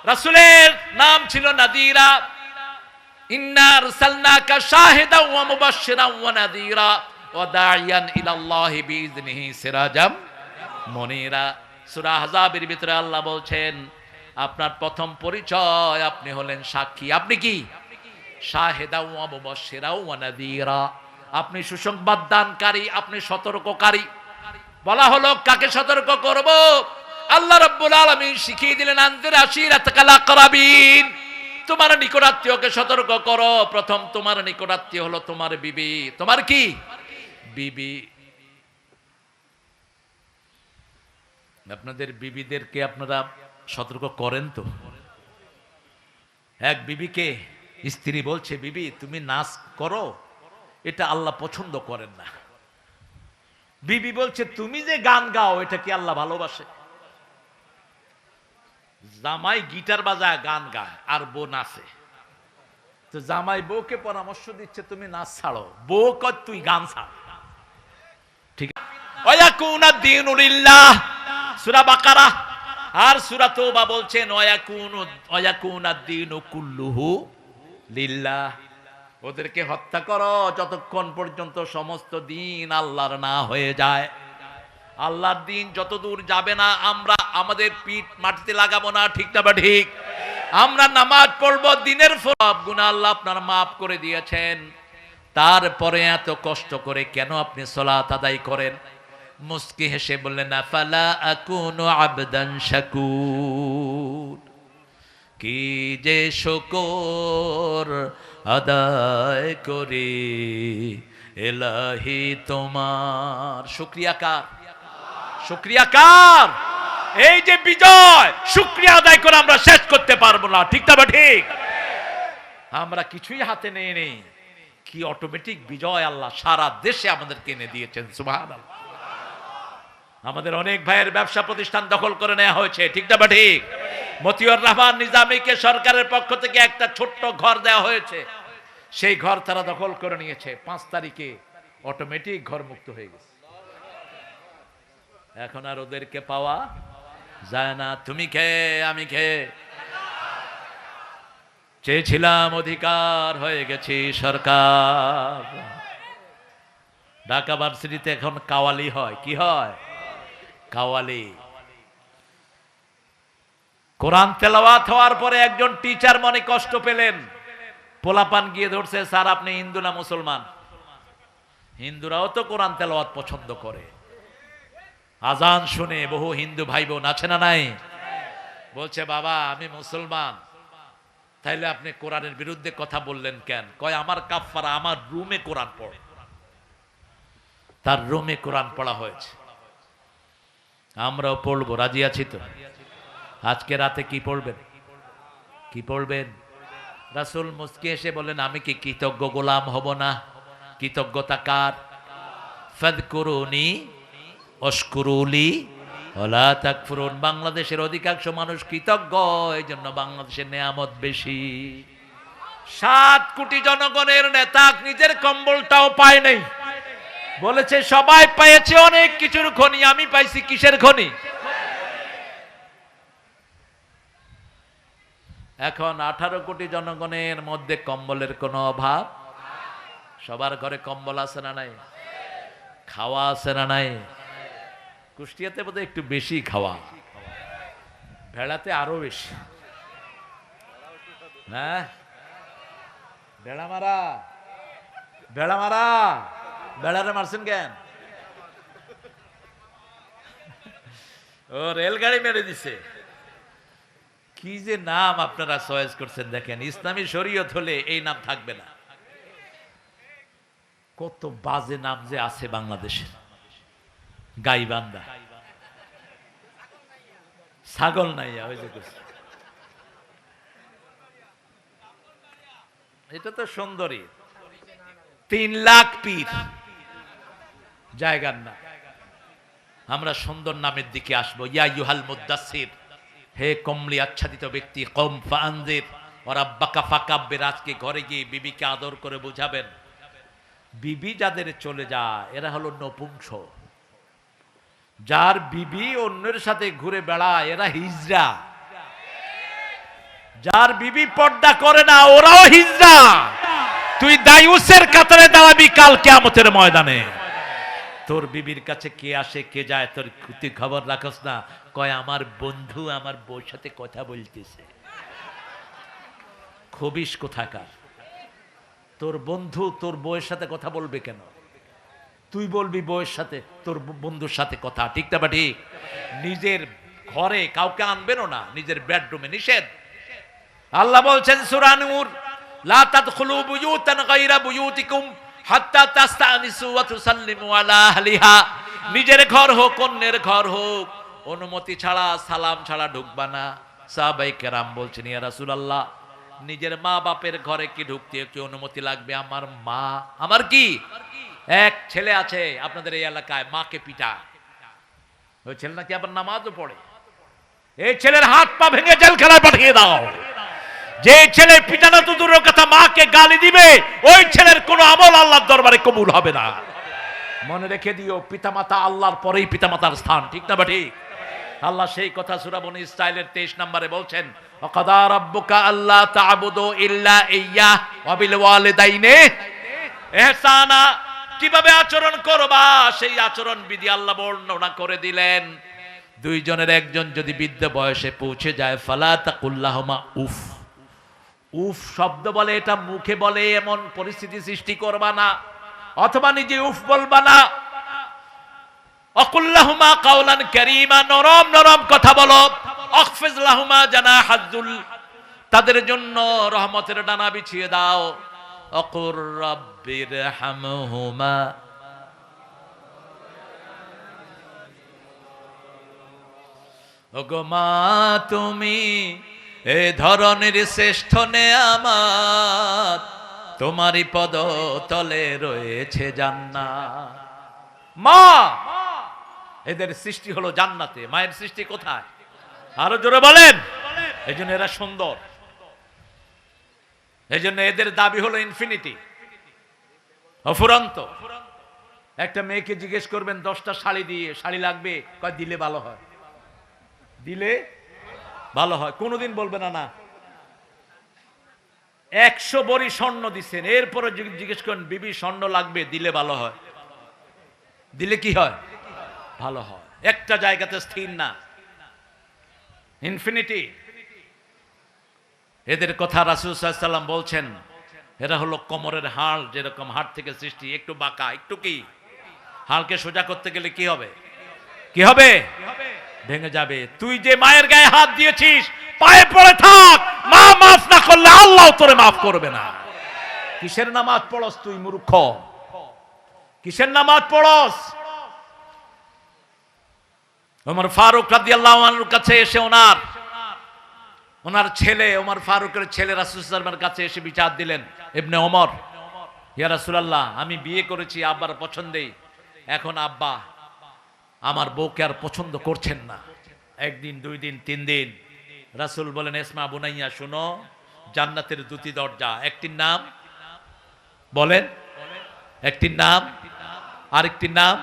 রাসূলের নাম ছিল নাদিরা। ইন্না আরসালনাকা শাহিদাও ওয়া মুবাশশিরাও ওয়া নাদিরা ওয়া দাইয়ান ইলাল্লাহি বিইযনিহি সিরাজাম মুনিরা। সূরা আহজাবের ভিতরে আল্লাহ বলছেন আপনার প্রথম পরিচয় আপনি হলেন সাক্ষী। আপনি কি? শাহিদাও ওয়া মুবাশশিরাও ওয়া নাদিরা, আপনি সুসংবাদ দানকারী, আপনি সতর্ককারী। বলা হলো কাকে সতর্ক করব? আল্লাহ রাব্বুল আলামিন শিখিয়ে দিলেন আনজির আশিরাতাকাল আকরাবিন, তোমার নিকটাত্মীয়কে সতর্ক করো। প্রথম তোমার নিকটাত্মীয় হলো তোমার বিবি। তোমার কি? বিবি। আপনাদের বিবিদেরকে আপনারা সতর্ক করেন তো? এক বিবিকে স্ত্রী বলছে, বিবি তুমি নাচ করো, এটা আল্লাহ পছন্দ করেন না। বিবি বলছে তুমি যে গান গাও এটা কি আল্লাহ ভালোবাসে? জামাই গিটার বাজায় গান গায় আর বউ নাচে, তো জামাই বউকে পরামর্শ দিচ্ছে তুমি নাচ ছাড়ো, বউ কয় তুই গান ছাড়। ঠিক আছে, ওয়ায়াকুনা দ্বীনু লিল্লাহ সূরা বাকারা। আর সূরা তাওবা বলছেন ওয়ায়াকুনা দ্বীনু কুল্লুহু লিল্লাহ। ওদেরকে হত্যা করো যতক্ষণ পর্যন্ত সমস্ত দিন আল্লাহর না হয়ে যায়। আল্লাহর দিন যতদূর যাবে না আমরা আমাদের পিঠ মাটিতে লাগাবো না। ঠিক না বা ঠিক? আমরা নামাজ পড়বো, দিনের সব গুনাহ আল্লাহ আপনার মাফ করে দিয়েছেন, তারপরে এত কষ্ট করে কেন আপনি সালাত আদায় করেন? মুস্কি হেসে বললেন আফালা আকুনু আবদান শাকুর, কি যে শুকর আদায় করি এলাহি তোমার। শুকরিয়া কার? শুকরিয়া কার? এই যে বিজয়, শুকরিয়া আদায় করে আমরা শেষ করতে পারবো না। ঠিক না বা ঠিক? আমরা কিছুই হাতে নেই, কি অটোমেটিক বিজয় আল্লাহ সারা দেশে আমাদেরকে এনে দিয়েছেন। সুবহানাল্লাহ। আমাদের অনেক ভাইয়ের ব্যবসা প্রতিষ্ঠান দখল করে নেওয়া হয়েছে। ঠিক না বা ঠিক? মতিউর রহমান নিজামীকে সরকারের পক্ষ থেকে একটা ছোট্ট ঘর দেওয়া হয়েছে, সেই ঘর তারা দখল করে নিয়েছে। 5 তারিখে অটোমেটিক ঘর মুক্ত হয়ে গেছে, এখন আর ওদেরকে পাওয়া যায় না। তুমি কে আমি কে? চেয়েছিলাম অধিকার, হয়ে গেছি সরকার। ঢাকা ভার্সিটিতে এখন কাওয়ালি হয়। কি হয়? কাওয়ালি। কোরআন তেলাওয়াত হওয়ার পরে একজন টিচার মনে কষ্ট পেলেন, পোলাপান গিয়ে ধরছে, স্যার আপনি হিন্দু না মুসলমান? হিন্দুরাও তো কোরআন তেলাওয়াত পছন্দ করে। আজান শুনে বহু হিন্দু ভাই বোন আছে না নাই? বলছে বাবা আমি মুসলমান। তাইলে আপনি কোরআনের বিরুদ্ধে কথা বললেন কেন? কয় আমার কাফফারা, আমার রুমে কোরআন পড়ে। তার রুমে কোরআন পড়া হয়েছে, আমরাও পড়বো। রাজি আছি তো? আজকে রাতে কি পড়বেন? কি পড়বেন? রাসূল মুস্কি এসে বলেন আমি কি কৃতজ্ঞ গোলাম হব না? কৃতজ্ঞতা কার? ফাযকুরুনি আশকুরুলি ওয়ালা তাকফুরুন। বাংলাদেশের অধিকাংশ মানুষ কৃতজ্ঞ, এই জন্য বাংলাদেশের নেয়ামত বেশি। 7 কোটি জনগণের নেতা নিজের কম্বলটাও পায় নাই, বলেছে সবাই পেয়েছে অনেক কিছুর খনি, আমি পাইছি কিসের খনি? এখন 18 কোটি জনগণের মধ্যে কম্বলের কোনো অভাব? সবার ঘরে কম্বল আছে না নাই? খাওয়া আছে না নাই? কুষ্টিয়াতে বোধহয় একটু বেশি খাওয়া, ভেড়াতে আরো বেশি। হ্যাঁ, ভেড়া মারা, ভেড়া মারা। বেড়ারে মারছেন কেন? ও রেলগাড়ি মেরে দিছে। কি যে নাম আপনারা চয়েস করছেন দেখেন, ইসলামী শরীয়ত হলে এই নাম থাকবে না। কত বাজে নাম যে আছে বাংলাদেশের। গাইবান্ধা, ছাগল নাইয়া, ওই যে এটা তো সুন্দরী। 3 লাখ পীর জায়গার না। আমরা সুন্দর নামের দিকে আসবো। ইয়া ইউহাল মুদ্দাসসির, হে কমলি আচ্ছাদিত ব্যক্তি, কম ফাআনজির ওয়া রাব্বাকা ফাকাব্বির। আজকে ঘরে গিয়ে বিবিকে আদর করে বুঝাবেন। বিবি যাদের চলে যায় এরা হলো নপুংস। যার বিবি অন্যের সাথে ঘুরে বেড়ায় এরা হিজড়া। যার বিবি পর্দা করে না ওরাও হিজড়া। তুই দায়ুসের কাতারে দাঁড়াবি কাল কিয়ামতের ময়দানে। তোর বিবির কাছে কে আসে কে যায় তোর তুই খবর রাখস না। কয় আমার বন্ধু আমার বউর সাথে কথা বলতেছে। খবিস কোথাকার। তোর বন্ধু তোর বউয়ের সাথে কথা বলবে কেন? তুই বলবি বউয়ের সাথে তোর বন্ধুর সাথে কথা। ঠিক না বা ঠিক? নিজের ঘরে কাউকে আনবেনও না, নিজের বেডরুমে নিষেধ। আল্লাহ বলছেন সূরা নূর, লা তাদখুলু বুয়ুতান গায়রা বুয়ুতিকুম হাত্তা তাস্তানিসু ওয়া তুসাল্লিমু আলা আহলিহা। নিজের ঘর হোক অন্যের ঘর হোক অনুমতি ছাড়া সালাম ছাড়া ঢুকবা না। সাহাবায়ে কেরাম বলছেন ইয়া রাসূলুল্লাহ নিজের মা বাপের ঘরে কি ঢুকতে কি অনুমতি লাগবে? আমার মা, আমার কি এক ছেলে আছে আপনাদের এই এলাকায়, মাকে পিটা, ওই ছেলে নাকি আবার নামাজও পড়ে। এই ছেলের হাত পা ভেঙে জেলখানায় পাঠিয়ে দাও। যে ছেলে পিটানো তো দূরের কথা, মাকে গালি দিবে, ওই ছেলের কোনো আমল আল্লাহর দরবারে কবুল হবে না। মনে রেখে দিও, পিতামাতা আল্লাহর পরেই পিতামাতার স্থান, ঠিক না বা ঠিক? আল্লাহ সেই কথা সূরা বনী ইসরাঈলের 23 নম্বরে বলছেন, ওয়াকাদা রাব্বুকা আল্লা তা'বুদু ইল্লা ইয়্যাহ ওয়া বিল ওয়ালিদাইনি ইহসানা। কিভাবে আচরণ করবা সেই আচরণ বিধি আল্লাহ বর্ণনা করে দিলেন। দুইজনের একজন যদি বৃদ্ধ বয়সে পৌঁছে যায়, ফালা তাকুল্লাহুমা উফ। উফ শব্দ বলে, এটা মুখে বলে এমন পরিস্থিতি সৃষ্টি করবা না, অথবা নিজে উফ বলবা না। অকুল্লাহুমা কাওলান কারীমা, নরম নরম কথা বলো। আখফিজ লাহুমা জানাহাযুল, তাদের জন্য রহমতের ডানা বিছিয়ে দাও। অকুর রাব্বিরহামহুমা, ওগো মা তুমি এ ধরনের শ্রেষ্ঠ নেয়ামত, তোমারই পদ তলে রয়েছে জান্নাত। মা, এদের সৃষ্টি হলো জান্নাতে, মায়ের সৃষ্টি কোথায়? আরো জোরে বলেন। এই জন্য এরা সুন্দর, এই জন্য এদের দাবি হলো ইনফিনিটি, অফুরন্ত। একটা মেয়েকে জিজ্ঞেস করবেন 10টা শাড়ি দিয়ে শাড়ি লাগবে, কয় দিলে ভালো হয়, দিলে ভালো হয়, কোনোদিন বলবে না না। 100 ভরি স্বর্ণ দিচ্ছেন, এরপরে জিজ্ঞেস করেন বিবি স্বর্ণ লাগবে, দিলে ভালো হয়, দিলে কি হয়? ভালো হয়। একটা জায়গাতে স্থির না, ইনফিনিটি। এদের কথা রাসূল সাল্লাল্লাহু আলাইহি ওয়াসাল্লাম বলছেন, এরা হলো কোমরের হাড়, যেরকম হাড় থেকে সৃষ্টি, একটু বাঁকা, একটু কি, হাড়কে সোজা করতে গেলে কি হবে? কি হবে? ভেঙে যাবে। তুই যে মায়ের গায়ে হাত দিয়েছিস, পায়ে পড়ে থাক, মা মাফ না করলে আল্লাহ তোরে মাফ করবে না। কিসের নামাজ পড়স তুই মূর্খ? কিসের নামাজ পড়স? ওমর ফারুক রাদিয়াল্লাহু আনহুর কাছে এসে ওনার ছেলে, ওমর ফারুকের ছেলে রাসূল সাল্লাল্লাহু আলাইহি ওয়াসাল্লামের কাছে এসে বিচার দিলেন, ইবনে ওমর, ইয়া রাসূলুল্লাহ, আমি বিয়ে করেছি আব্বার পছন্দেই, এখন আব্বা আমার বউকে আর পছন্দ করছেন না। 1 দিন 2 দিন 3 দিন। রাসূল বলেন, ইসমা বুনাইয়া, শুনো, জান্নাতের 2টি দরজা, একটির নাম বলেন, একটির নাম, আরেকটির নাম।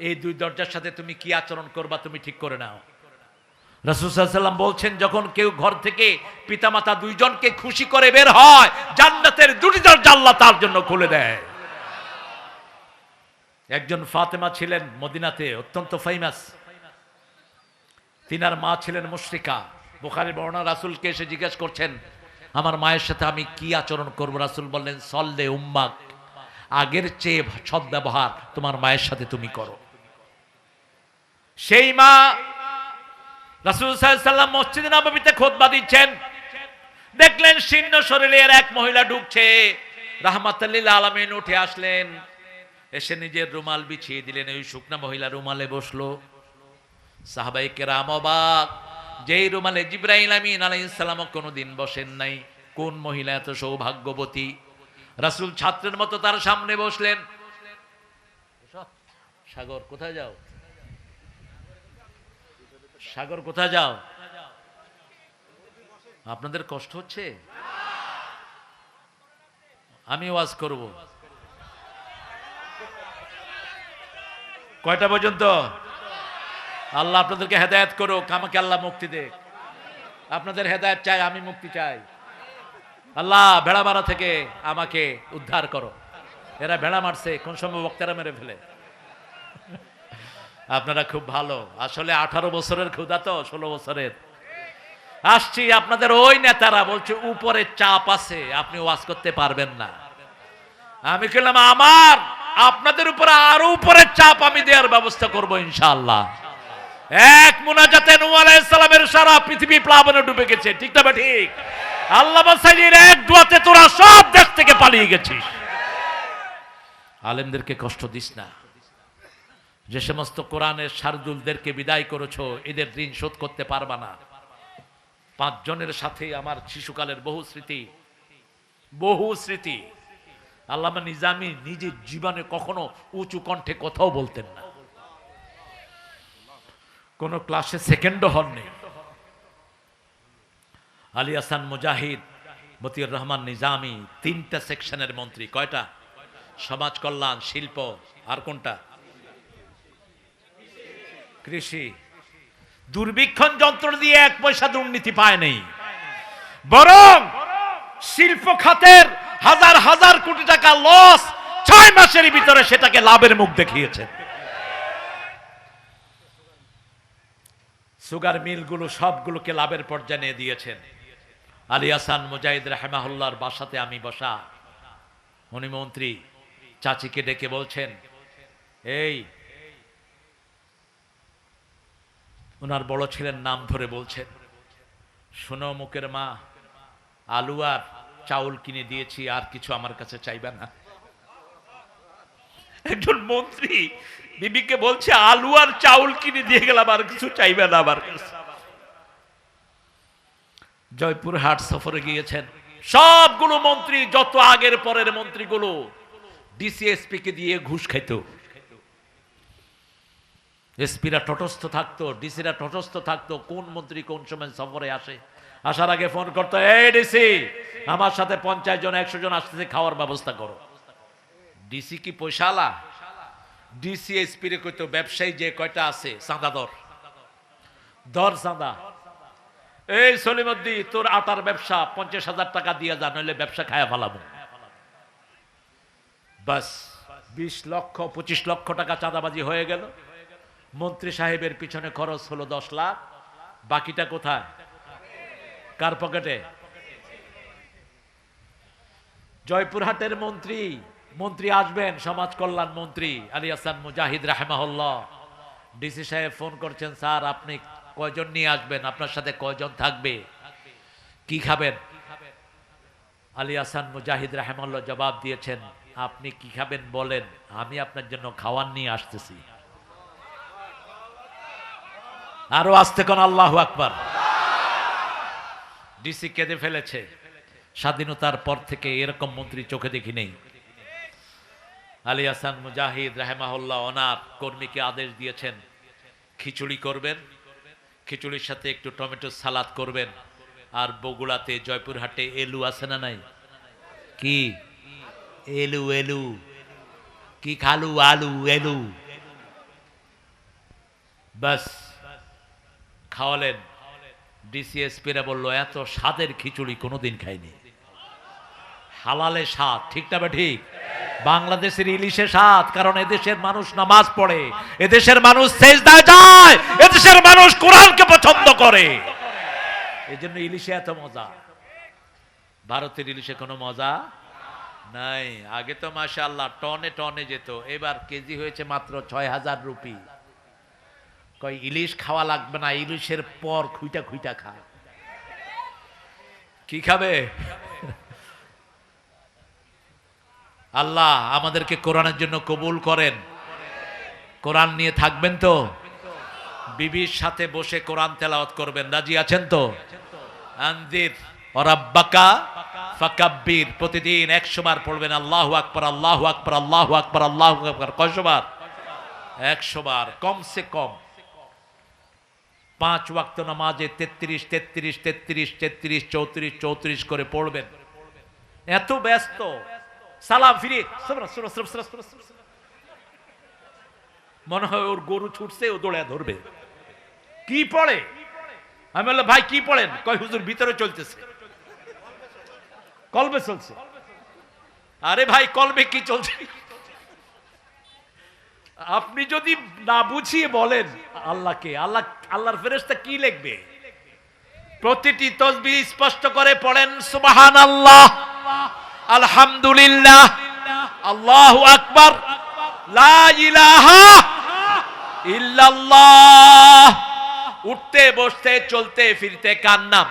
এই 2 দরজার সাথে তুমি কি আচরণ করবা তুমি ঠিক করে নাও। রাসূল সাল্লাল্লাহু আলাইহি ওয়াসাল্লাম বলছেন, যখন কেউ ঘর থেকে পিতামাতা 2 জনকে খুশি করে বের হয়, জান্নাতের 2টি দরজা আল্লাহ তার জন্য খুলে দেয়। একজন ফাতেমা ছিলেন মদিনাতে, অত্যন্ত ফেমাস। তিনার মা ছিলেন মুশরিকা। বুখারীর বর্ণনা, রাসূলকে এসে জিজ্ঞাসা করছেন, আমার মায়ের সাথে আমি কি আচরণ করব? রাসূল বললেন, সল্লে উম্মাক, আগের চেয়ে সৎ ব্যবহার তোমার মায়ের সাথে তুমি করো। সেই মা রাসূল সাল্লাল্লাহু আলাইহি ওয়াসাল্লাম মসজিদে নববীতে খুতবা দিচ্ছেন, দেখলেন শীর্ণ শরীরের এক মহিলা ঢুকছে। রাহমাতুল লিল আলামিন উঠে আসলেন, এসে নিজের রুমাল বিছিয়ে দিলেন, ওই শুকনা মহিলা রুমালে বসলো। সাহাবায়ে কেরাম অবাক, যেই রুমালে জিবরাইল আমিন আলাইহিস সালাম কোনোদিন বসেন নাই। কোন মহিলা এত সৌভাগ্যবতী? রাসূল ছাত্রের মতো তার সামনে বসলেন। সাগর কোথায় যাও? সাগর কোথায় যাও? আপনাদের কষ্ট হচ্ছে? আমি ওয়াজ করব। কয়টা পর্যন্ত? আল্লাহ আপনাদেরকে হেদায়েত করুক, আমাকে আল্লাহ মুক্তি দেক। আপনাদের হেদায়েত চাই, আমি মুক্তি চাই। আল্লাহ ভেড়ামারা থেকে আমাকে উদ্ধার করো। এরা ভেড়া মারছে, কোন সময় বক্তারা মেরে ফেলে। আপনারা খুব ভালো, আসলে 18 বছরের ক্ষুধা তো 16 বছরের। আসছি, আপনাদের ওই নেতারা বলছে উপরে চাপ আছে, আপনি ওয়াজ করতে পারবেন না। আমি বললাম, আমার আপনাদের উপরে আরো উপরের চাপ আমি দেওয়ার ব্যবস্থা করব ইনশাআল্লাহ। এক মুনাজাতে নূহ আলাইহিস সালামের সারা পৃথিবী প্লাবনে ডুবে গেছে, ঠিক না ঠিক? আল্লাহ বাসাইয়ের এক দোয়াতে তোরা সব দেশ থেকে পালিয়ে গেছিস। আলেমদেরকে কষ্ট দিস না। যে সমস্ত কোরআনের শারদুলদেরকে বিদায় করেছো, এদের ঋণ শোধ করতে পারবা না। 5 জনের সাথে আমার শিশুকালের বহু স্মৃতি। আল্লামা নিজামী নিজের জীবনে কখনো উঁচু কণ্ঠে কথাও বলতেন না, কোন ক্লাসে সেকেন্ডও হননি। আলী হাসান মুজাহিদ, মতিউর রহমান নিজামী 3টা সেকশনের মন্ত্রী। কয়টা? সমাজ কল্যাণ, শিল্প, আর কোনটা? কৃষি। দুর্ভিক্ষণ যন্ত্র দিয়ে 1 পয়সা দুর্নীতি পায় নেই, বরং শিল্প খাতের হাজার হাজার কোটি টাকা লস 6 মাসের ভিতরে সেটাকে লাভের মুখ দেখিয়েছেন। সুগার মিলগুলো সবগুলোকে লাভের পর্যায়ে নিয়ে দিয়েছেন। আলী হাসান মুজাহিদ রাহিমাহুল্লাহর বাসাতে আমি বসা, উনি মন্ত্রী, চাচিকে ডেকে বলছেন, এই, ওনার বড় ছেলের নাম ধরে বলছেন, শোনো মুখের মা, আলু আর চাউল কিনে দিয়েছি, আর কিছু আমার কাছে চাইবে না। একজন মন্ত্রী বিবিকে বলছে, আলু আর চাউল কিনে দিয়ে গেলাম, আর কিছু চাইবে না আমার কাছে। জয়পুরহাট সফরে গিয়েছেন, সবগুলো মন্ত্রী, যত আগের পরের মন্ত্রীগুলো ডিসিএসপি কে দিয়ে ঘুষ খাইত। এসপিরা তটস্থ থাকতো, ডিসিরা তটস্থ থাকতো, কোন মন্ত্রী কোন সময় সফরে আসে। আসার আগে ফোন করতো, এই ডিসি, আমার সাথে 50 জন 100 জন আসতেছে, খাওয়ার ব্যবস্থা করো। ডিসি কি পয়সালা? ডিসি এসপি রে কইতো, ব্যবসায়ী যে কয়টা আছে চাঁদা দর চাঁদা। এই সলিমদ্দি, তোর আটার ব্যবসা 50,000 টাকা দিয়ে যা, নইলে ব্যবসা খায়া ফেলাবো। বাস 20 লক্ষ 25 লক্ষ টাকা চাঁদাবাজি হয়ে গেল। মন্ত্রী সাহেবের পিছনে খরচ হলো 10 লাখ। বাকিটা কোথায়? কার পকেটে? জয়পুরহাটের মন্ত্রী আসবেন, সমাজ কল্যাণ মন্ত্রী আলী হাসান মুজাহিদ রাহিমাহুল্লাহ। ডিসি সাহেব ফোন করছেন, স্যার আপনি কয়জন নিয়ে আসবেন, আপনার সাথে কয়জন থাকবে, কি খাবেন? আলী হাসান মুজাহিদ রাহিমাহুল্লাহ জবাব দিয়েছেন, আপনি কি খাবেন বলেন, আমি আপনার জন্য খাওয়ার নিয়ে আসতেছি। আরো আসতে কোন আল্লাহু আকবার। ডিসি কেঁদে ফেলেছে। স্বাধীনতার পর থেকে এরকম মন্ত্রী চোখে দেখি নেই। আলী হাসান মুজাহিদ রাহিমাহুল্লাহ ওনার কর্মীকে আদেশ দিয়েছেন, খিচুড়ি করবেন, খিচুড়ির সাথে একটু টমেটো সালাদ করবেন, আর বগুড়াতে জয়পুরহাটে এলু আছে না নাই? কি এলু? এলু কি? খালু, আলু, এলু। বাস খাওয়ালেন। ডিসিএসপিরা বললো, এত স্বাদের খিচুড়ি কোনোদিন খাইনি। হালালে স্বাদ, ঠিক না বা ঠিক? বাংলাদেশের ইলিশে স্বাদ, কারণ এদেশের মানুষ নামাজ পড়ে, এদেশের মানুষ সেজদায় যায়, এদেশের মানুষ কোরআনকে পছন্দ করে, এজন্য ইলিশে এত মজা। ভারতের ইলিশে কোনো মজা নাই। আগে তো মাশাআল্লাহ টনে টনে যেত, এবার কেজি হয়েছে মাত্র 6,000 রুপি। কই ইলিশ খাওয়া লাগবে না, ইলিশের পর খুইটা খুইটা খায়। কি খাবে? আল্লাহ আমাদেরকে কোরআনের জন্য কবুল করেন। কোরআন নিয়ে থাকবেন তো? বিবির সাথে বসে কোরআন তেলাওয়াত করবেন, রাজি আছেন তো? আনজির রাব্বাকা ফাকাব্বির, প্রতিদিন 100 বার পড়বেন আল্লাহু আকবার, আল্লাহু আকবার, আল্লাহু আকবার, আল্লাহু আকবার। কয়শো বার? 100 বার কমসে কম। 5 ওয়াক্ত নামাজে 33 33 33 33 34 34 করে পড়বেন। এত ব্যস্ত, সালাম ফিরে মনে হয় ওর গরু ছুটছে, ও দৌড়ে ধরবে। কি পড়ে? আমি বললাম, ভাই কি পড়েন? কয় হুজুর ভিতরে চলতেছে, কলবে চলছে। আরে ভাই কলবে কি চলছে? আপনি যদি না বুঝিয়ে বলেন আল্লাহকে, আল্লাহর ফেরেশতা কি লিখবে? প্রতিটি তাসবিহ স্পষ্ট করে পড়েন সুবহানাল্লাহ, আলহামদুলিল্লাহ, আল্লাহু আকবার, লা ইলাহা ইল্লাল্লাহ। উঠতে বসতে চলতে ফিরতে কার নাম?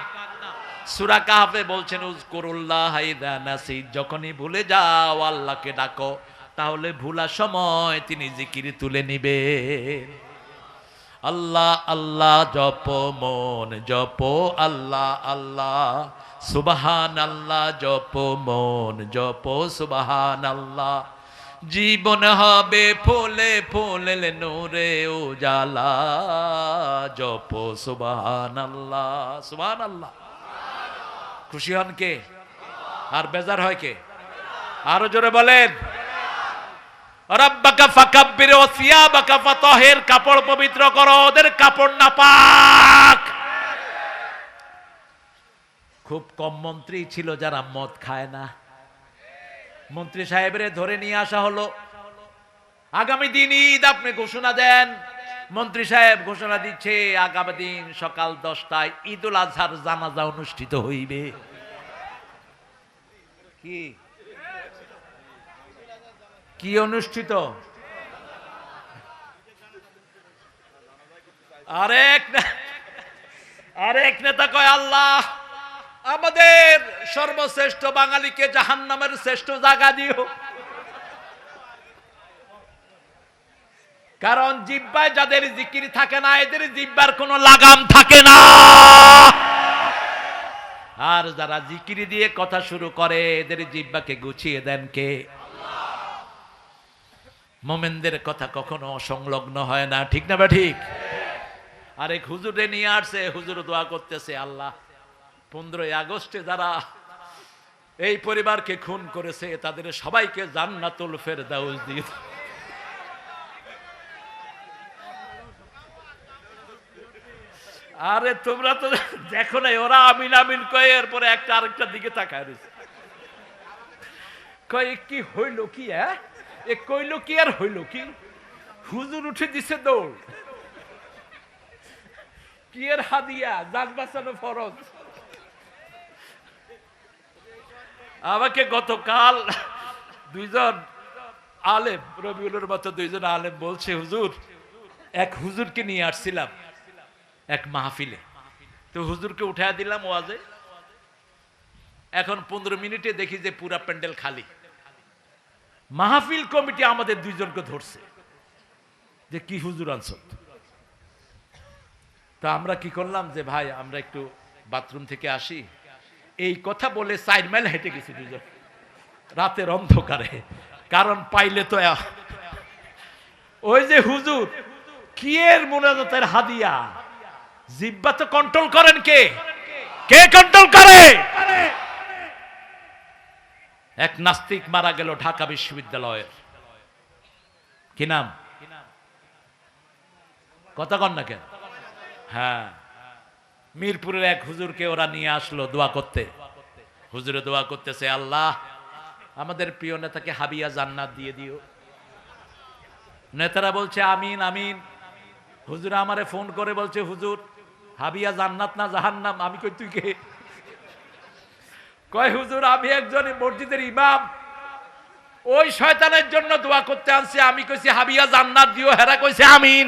সূরা কাহফে বলছেন, উযকুরুল্লাহ ইযা নাসিত, যখনই ভুলে যাও আল্লাহকে ডাকো, তাহলে ভুলার সময় তিনি জিকির তুলে নিবেন। আল্লাহ আল্লাহ জপ মন জপ আল্লাহ আল্লাহ, সুবহান আল্লাহ জপ মন জপ সুবহান আল্লাহ, জীবন হবে ফুলে ফুলে নূরে উজালা, জপ সুবহান আল্লাহ সুবহান আল্লাহ। খুশি হন কে আর বেজার হয় কে? আরো জোরে বলেন, রাব্বাকা ফাকাব্বির ওয়া সিয়াবাকা ফাতাহির, কাপড় পবিত্র করো, ওদের কাপড় নাপাক। খুব কম মন্ত্রী ছিল যারা মদ খায় না। মন্ত্রী সাহেবরে ধরে নিয়ে আসা হলো, আগামী দিন ঈদ আপনি ঘোষণা দেন। মন্ত্রী সাহেব ঘোষণা দিচ্ছে আগামী দিন সকাল 10টায় ঈদুল আজহার জানাজা অনুষ্ঠিত হইবে। কি কি অনুষ্ঠিত? আরেক নেতা কয় আল্লাহ আমাদের সর্বশ্রেষ্ঠ বাঙালিকে জাহান্নামের শ্রেষ্ঠ জায়গা দিও, কারণ জিহ্বায় যাদের জিকির থাকে না এদের জিহ্বার কোনো লাগাম থাকে না, আর যারা জিকির দিয়ে কথা শুরু করে এদের জিহ্বাকে গুছিয়ে দেন কে? মোমেনদের কথা কখনো অসংলগ্ন হয় না, ঠিক না বা ঠিক? আরেক হুজুরে নিয়ে আসছে, হুজুর দোয়া করতেছে আল্লাহ 15ই আগস্টে যারা এই পরিবারকে খুন করেছে তাদের সবাইকে জান্নাতুল ফেরদাউস দিয়ে। আরে তোমরা তো দেখো না, ওরা আমিন আমিন কয়ে এরপরে একটা আরেকটা দিকে তাকায় রয়েছে, কয় কি হইল কি? এ কইল কি আর হইল কি? হুজুর উঠে দিছে দৌড়, কি এর হাদিয়া, জান বাঁচানো ফরজ। আমাকে গতকাল দুইজন আলেম, রবিউলের মতো দুইজন আলেম বলছে হুজুর, এক হুজুরকে নিয়ে আসছিলাম এক মাহফিলে, তো হুজুরকে উঠায়া দিলাম ওয়াজে। এখন 15 মিনিটে দেখি যে পুরা প্যান্ডেল খালি। মাহফিল কমিটি আমাদের দুইজনকে ধরছে যে কি হুজুর আনছ। তা আমরা কি করলাম যে ভাই আমরা একটু বাথরুম থেকে আসি, এই কথা বলে 4 মাইল হেঁটে গেছি দুজন রাতের অন্ধকারে, কারণ পাইলে তো ওই যে হুজুর কি এর মুনাজাতের হাদিয়া, জিহ্বা তো কন্ট্রোল করেন কে? কে কন্ট্রোল করে? এক নাস্তিক মারা গেল ঢাকা বিশ্ববিদ্যালয়ের, কি নাম? কথা কন না কেন? হ্যাঁ, মিরপুরের এক হুজুরকে ওরা নিয়ে আসলো দোয়া করতে। হুজুরে দোয়া করতেছে আল্লাহ আমাদের প্রিয় নেতাকে হাবিয়া জান্নাত দিয়ে দিও। নেতারা বলছে আমিন আমিন। হুজুর আমারে ফোন করে বলছে হুজুর হাবিয়া জান্নাত না জাহান্নাম। আমি কই তুই কে? কয় হুজুর আমি একজন মসজিদের ইমাম, ওই শয়তানের জন্য দোয়া করতে আনছি। আমি কইছি হাবিয়া জান্নাত দিও, হেরা কইছে আমিন।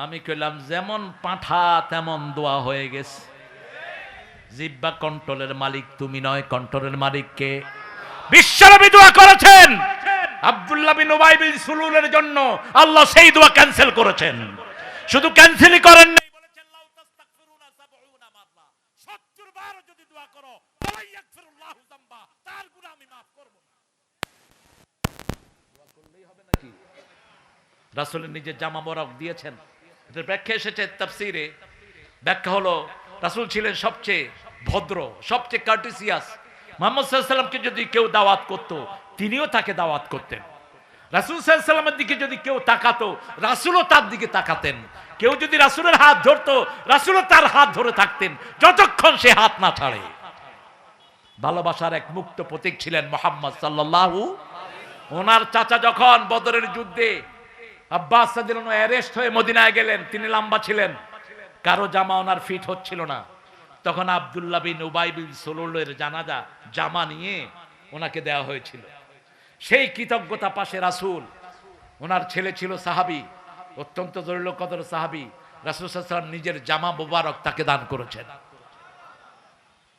আমি কইলাম যেমন পাঁঠা তেমন দোয়া হয়ে গেছে। জিহ্বা কন্ট্রোলের মালিক তুমি নয়, কন্ট্রোলের মালিক কে? বিশ্বনবী দোয়া করেছেন আব্দুল্লাহ বিন উবাই বিন সুলুলের জন্য, আল্লাহ সেই দোয়া ক্যান্সেল করেছেন। শুধু ক্যান্সেলই করেন নাই, বলেছেন লাউ তাস্তাগফিরুনা ৭০ মাররা, ৭০ বার যদি দোয়া করো লা ইয়াগফিরুল্লাহু যামবা, তার গুনাহ আমি maaf করব না। দোয়া করলেই হবে নাকি? রাসূলের নিজের জামা মোবারক দিয়েছেন, এর ব্যাখ্যা এসেছে তাফসীরে। ব্যাখ্যা হলো রাসূল ছিলেন সবচেয়ে ভদ্র, সবচেয়ে কার্টেসিয়াস। মুহাম্মদ সাল্লাল্লাহু আলাইহি ওয়াসাল্লামকে যদি কেউ দাওয়াত করত তিনিও তাকে দাওয়াত করতেন। রাসূল সাল্লাল্লাহু আলাইহি ওয়াসাল্লামের দিকে যদি কেউ তাকাতো রাসূলও তার দিকে তাকাতেন। কেউ যদি রাসূলের হাত ধরতো রাসূলও তার হাত ধরে থাকতেন যতক্ষণ সে হাত না ছাড়ে। ভালোবাসার এক মুক্ত প্রতীক ছিলেন মুহাম্মদ সাল্লাল্লাহু। ওনার চাচা যখন বদরের যুদ্ধে আব্বাস রাদিয়াল্লাহু আনহু অ্যারেস্ট হয়ে মদিনায় গেলেন, তিনি লম্বা ছিলেন, কারো জামা ওনার ফিট হচ্ছিল না। তখন আব্দুল্লাহ বিন উবাই বিন সুলুলের জানাজা জামা নিয়ে ওনাকে দেওয়া হয়েছিল। সেই কৃতজ্ঞতা পাশে রাসূল, ওনার ছেলে ছিল সাহাবী, অত্যন্ত জলিল কদর সাহাবী, রাসূল সাল্লাল্লাহু আলাইহি ওয়াসাল্লাম নিজের জামা মোবারক তাকে দান করেছেন।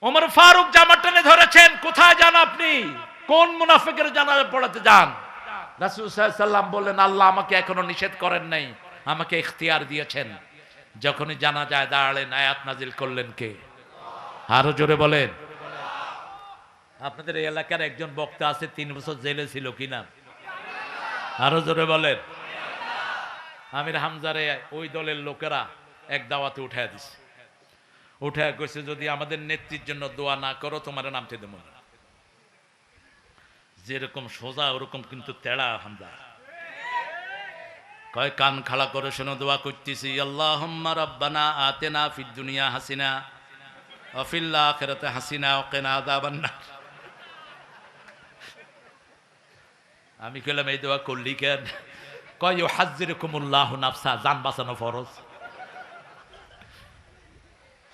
ওমর ফারুক জামা টেনে ধরেছেন, কোথায় যান আপনি? কোন মুনাফিকের জানাজা পড়াতে যান? রাসূল সাল্লাল্লাহু আলাইহি ওয়াসাল্লাম বললেন আল্লাহ আমাকে এখনো নিষেধ করেন নাই, আমাকে ইখতিয়ার দিয়েছেন। যখনই জানা যায় দাঁড়ালেন, আয়াত নাজিল করলেন কে? আরো জোরে বলেন। আপনাদের এই এলাকার একজন বক্তা আছে 3 বছর জেলে ছিল, কিনা? আরো জোরে বলেন। আমির হামজারে ওই দলের লোকেরা এক দাওয়াতে উঠায় দিছে, উঠায় কইছে যদি আমাদের নেত্রীর জন্য দোয়া না করো তোমার নামতে দেব না। যেরকম সোজা ওরকম কিন্তু তেড়া হামজা। কয় কান খাড়া করে শোনো, দোয়া করতেছি, আল্লাহুম্মা রাব্বানা আতিনা ফিদ দুনিয়া হাসিনা ওয়া ফিল আখিরাতি হাসিনা ওয়া কিনা আযাবান নার। আমি কইলাম এই দোয়া করলি কেন? কয় ইউহাজ্জিরুকুমুল্লাহু নাফসা, জান বাঁচানো ফরজ।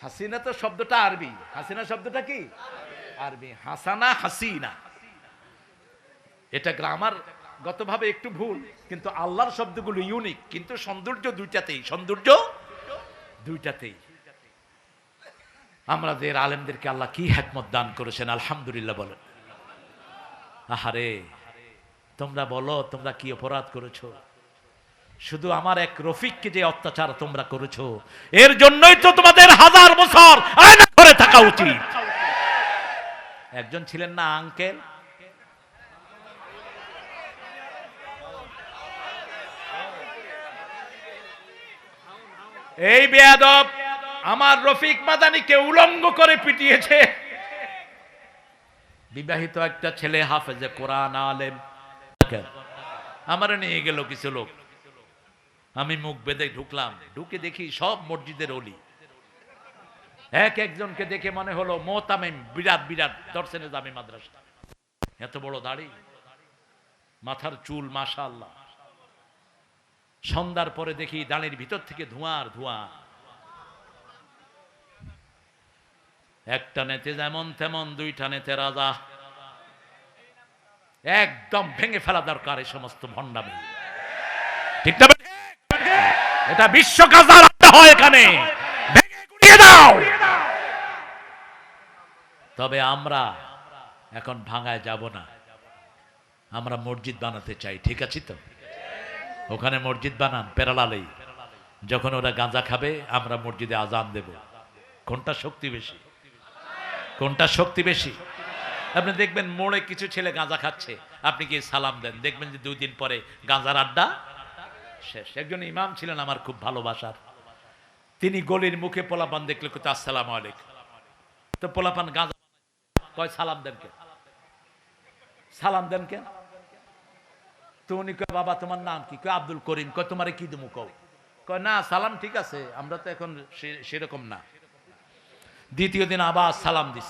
হাসিনা তো শব্দটা আরবি, হাসিনা শব্দটা কি আরবি, হাসানা হাসিনা। এটা গ্রামার গতভাবে একটু ভুল, কিন্তু আল্লাহর শব্দগুলো ইউনিক, কিন্তু সৌন্দর্য দুইটাতেই, সৌন্দর্য দুইটাতেই। আমাদের আলেমদেরকে আল্লাহ কি হিকমত দান করেছেন, আলহামদুলিল্লাহ বলেন। আহারে তোমরা বলো তোমরা কি অপরাধ করেছো? শুধু আমার এক রফিককে যে অত্যাচার তোমরা করেছো, এর জন্যই তো তোমাদের 1000 বছর আয়না করে থাকা উচিত। একজন ছিলেন না আঙ্কেল, এই বেয়াদব আমার রফিক মাদানিকে উলঙ্গ করে পিটিয়েছে। বিবাহিত একটা ছেলে, হাফেজে কোরআন, আলেম, আমার নিয়ে গেল কিছু লোক। আমি মুখ বেঁধে ঢুকলাম, ঢুকে দেখি সব মসজিদের ওলি। একজনকে দেখে মনে হলো মোতামিম, বিরাট বিরাট দর্শনে জামি মাদ্রাসা, এত বড় দাড়ি, মাথার চুল মাশাআল্লাহ। সন্ধ্যার পরে দেখি দাঁড়ির ভিতর থেকে ধোঁয়ার ধোঁয়া। একটা নেতে যেমন তেমন, দুইটা নেতে রাজা। একদম ভেঙে ফেলা দরকার এই সমস্ত ভণ্ডামি, ঠিক না? এটা বিশ্ব কাজার হয়, এখানে ভেঙে গুড়িয়ে দাও। তবে আমরা এখন ভাঙায় যাব না, আমরা মসজিদ বানাতে চাই, ঠিক আছে তো? ওখানে মসজিদ বানান পেরালালেই, যখন ওরা গাঁজা খাবে আমরা মসজিদে আজান দেব। কোনটা শক্তি বেশি? কোনটা শক্তি বেশি? আপনি দেখবেন মোড়ে কিছু ছেলে গাঁজা খাচ্ছে, আপনি গিয়ে সালাম দেন, দেখবেন যে 2 দিন পরে গাঁজার আড্ডা শেষ। একজন ইমাম ছিলেন আমার খুব ভালোবাসার, তিনি গলির মুখে পোলাপান দেখলে কত আসসালামু আলাইকুম। তো পোলাপান গাঁজা কয় সালাম দেন কেন, সালাম দেন কেন? তো উনি কয় বাবা তোমার নাম কি? কয় আব্দুল করিম। কয় তোমারে কি দেবো কও? কয় না সালাম ঠিক আছে, আমরা তো এখন সেরকম না। দ্বিতীয় দিন আবার সালাম দিস,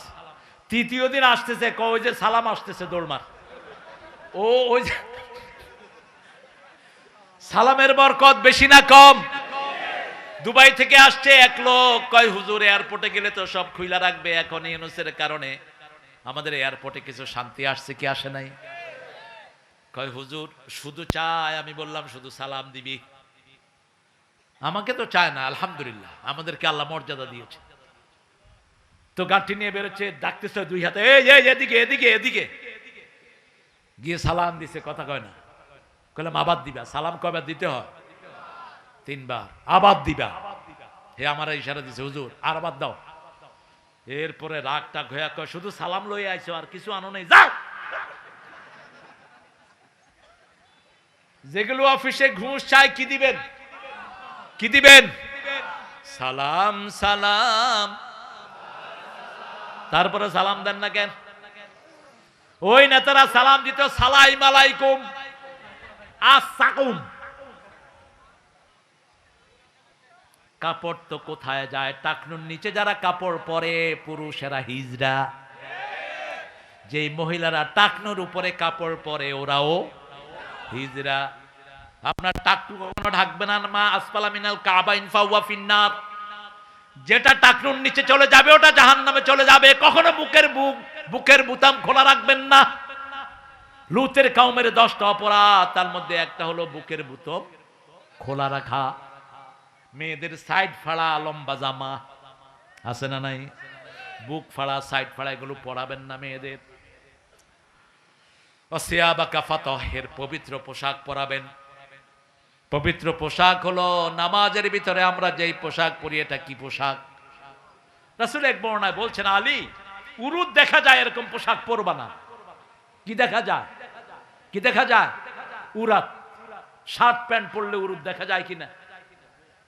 তৃতীয় দিন আসতেছে, কয় ওই যে সালাম আসতেছে দৌড়মার। ও ওই যে সালামের বরকত বেশি না কম? দুবাই থেকে আসছে এক লোক, কয় হুজুর এয়ারপোর্টে গেলে তো সব খুইলা রাখবে, এখন ইউনূসের কারণে আমাদের এয়ারপোর্টে কিছু শান্তি আসছে কি আসে নাই? কয় হুজুর শুধু চায়, আমি বললাম শুধু সালাম দিবি? আমাকে তো চায় না, আলহামদুলিল্লাহ আমাদেরকে আল্লাহ মর্যাদা দিয়েছে। তো গাঁটি নিয়ে বেরোচ্ছে, ডাকতেছে 2 হাতে, এই এদিকে এদিকে এদিকে, গিয়ে সালাম দিছে, কথা কয় না। কইলাম আবার দিবা? সালাম কয়বার দিতে হয়? 3 বার। আবার দিবা? হে আমার ইশারা দিছে, হুজুর আর আবার দাও। এরপরে রাগ টাগ হয়ে কয় শুধু সালাম লই আইছো আর কিছু আনো নাই, যাও। যেগুলো অফিসে ঘুষ চায় কি দিবেন? কি দিবেন? সালাম সালাম। তারপরে সালাম দেন না কেন? ওই নেতারা সালাম দিত সালাম আলাইকুম আসসাকুম। কাপড় তো কোথায় যায়? টাকনুর নিচে যারা কাপড় পরে পুরুষেরা হিজড়া, যেই মহিলারা টাকনুর উপরে কাপড় পরে ওরাও হিজড়া। আপনার টাকনু কখনো ঢাকবে না, মা আসফালা মিনাল কাবাইন ফাহুয়া ফিন্নার। যেটা টাকনুর নিচে চলে যাবে ওটা জাহান্নামে চলে যাবে। কখনো বুকের বুতাম খোলা রাখবেন না। লুতের কওমের 10টা অপরাধ, তার মধ্যে একটা হলো বুকের বুতাম খোলা রাখা। মেয়েদের সাইড ফাড়া লম্বা জামা আছে না নাই? বুক ফাড়া সাইড ফাড়া এগুলো পরাবেন না মেয়েদের। ওয়াসিয়াবাকা ফাতাহের পবিত্র পোশাক পরাবেন। পবিত্র পোশাক হলো নামাজের ভিতরে আমরা যেই পোশাক পরি, এটা কি পোশাক? রাসূল এক বর্ণনায় বলছেন, আলী, উরুদ দেখা যায় এরকম পোশাক পরবা না। কি দেখা যায়? কি দেখা যায়? উরাত। শার্ট প্যান্ট পরলে উরুদ দেখা যায় কিনা?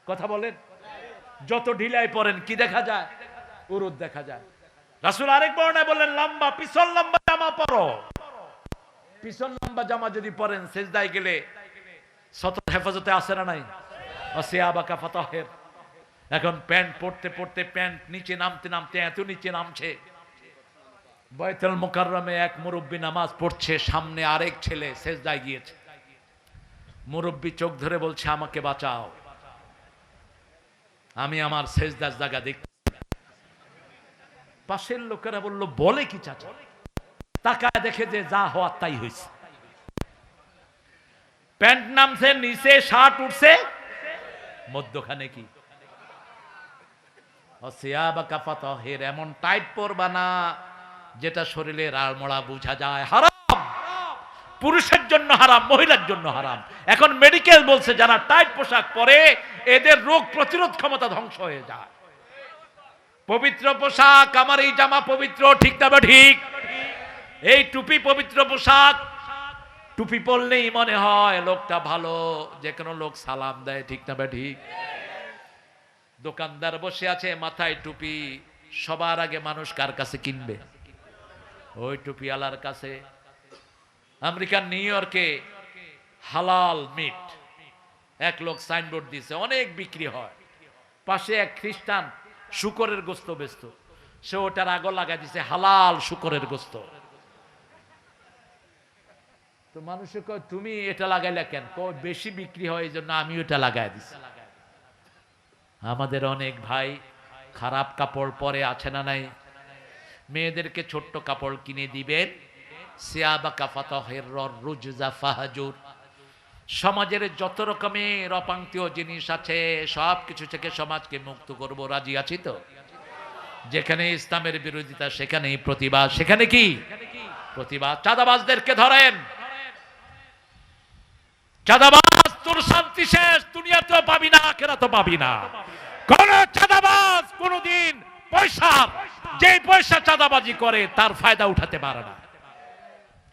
কথা বলেন। যত ঢিলাই পরেন কি দেখা যায়? উরুদ দেখা যায়। রাসূল আরেক বর্ণনায় বললেন, লম্বা পিছন লম্বা জামা পরো। পিছন লম্বা জামা যদি পরেন, সেজদায় গেলে সতর হেফাজতে আছে না নাই? আসিয়াবাকা ফাতাহের। এখন প্যান্ট পরতে পরতে প্যান্ট নিচে নামতে নামতে এত নিচে নামছে, বাইতুল মুকাররমে এক মুরব্বী নামাজ পড়ছে, সামনে আরেক ছেলে সেজদায় গিয়েছে। মুরব্বী চোখ ধরে বলছে, আমাকে বাঁচাও, আমি আমার সেজদার জায়গা দেখছি। পাশের লোকেরা বলল, বলে কি চাচা? তাকায় দেখে যে যা হওয়ার তাই হয়েছে। প্যান্ট নামছে নিচে, শার্ট উঠছে মধ্যখানে কি? এমন টাইট পরবা না যেটা শরীরের আড়মোড়া বোঝা যায়। হারাম, পুরুষের জন্য হারাম, মহিলার জন্য হারাম। এখন মেডিকেল বলছে যারা টাইট পোশাক পরে এদের রোগ প্রতিরোধ ক্ষমতা ধ্বংস হয়ে যায়। পবিত্র পোশাক, আমার এই জামা পবিত্র, ঠিক না ঠিক? এই টুপি পবিত্র পোশাক। টুপি পরলেই মনে হয় লোকটা ভালো, যে কোনো লোক সালাম দেয়, ঠিক না ঠিক? দোকানদার বসে আছে, মাথায় টুপি, সবার আগে মানুষ কার কাছে কিনবে? ওই টুপিওয়ালার কাছে। আমেরিকার নিউ ইয়র্কে হালাল মিট এক লোক সাইনবোর্ড দিয়েছে, অনেক বিক্রি হয়। পাশে এক খ্রিস্টান শুকরের গোস্ত বেচত, সে ওটার আগে লাগা দিছে হালাল শুকরের গোস্ত। তো মানুষে কয়, তুমি এটা লাগাইলা কেন? বেশি বিক্রি হয় এই জন্য আমি ওটা লাগাই দিছি। আমাদের অনেক ভাই খারাপ কাপড় পরে, আছে না নাই? মেয়েদেরকে ছোট্ট কাপড় কিনে দিবেন। সমাজের যত রকমের অপাঙ্ক্তীয় জিনিস আছে সব কিছু থেকে সমাজকে মুক্ত করব, রাজি আছি তো? যেখানে ইসলামের বিরোধিতা সেখানেই প্রতিবাদ, সেখানে কি প্রতিবাদ। চাঁদাবাজদেরকে ধরেন, চাঁদাবাজ তোর শান্তি শেষ, দুনিয়াতেও পাবি না, আখিরাতেও পাবি না। কোন চাঁদাবাজ কোনদিন পয়সার, যে পয়সা চাঁদাবাজি করে তার ফায়দা উঠাতে পারে না।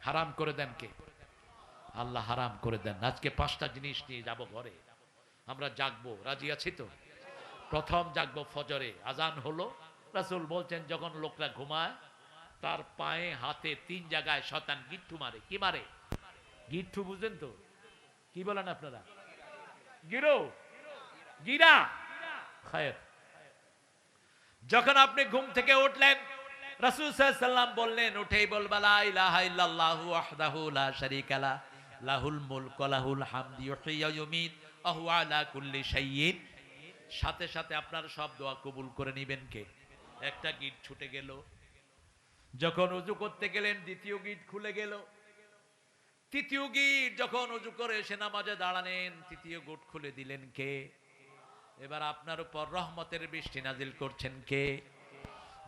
হারাম করে দেন কে? আল্লাহ হারাম করে দেন। আজকে 5টা জিনিস নিয়ে যাব ঘরে, আমরা জাগবো, রাজি আছি তো? প্রথম জাগবো ফজরে, আজান হলো। রাসূল বলছেন যখন লোকরা ঘুমায় তার পায়ে হাতে 3 জায়গায় শয়তান গিট্টু মারে। কি মারে? গিট্টু বুঝেন তো? কি বলেন আপনারা? গিরো, গিরা, খায়ের। যখন আপনি ঘুম থেকে উঠলেন, রাসূল সাল্লাল্লাহু আলাইহি সাল্লাম বললেন, উঠেই বলবা লা ইলাহা ইল্লাল্লাহু ওয়াহদাহু লা শারীকা লা, লাহুল মুলকু ওয়া লাহুল হামদু ইউহয়ি ওয়া ইউমীত ওয়া হুয়া আলা কুল্লি শাইইন। সাথে সাথে আপনার সব দোয়া কবুল করে নেবেন কে? একটা গিট ছুটে গেল। যখন ওযু করতে গেলেন, দ্বিতীয় গিট খুলে গেল। তৃতীয় গিট যখন ওযু করে এসে নামাজে দাঁড়ালেন, তৃতীয় গিট খুলে দিলেন কে? এবার আপনার উপর রহমতের বৃষ্টি নাজিল করছেন কে?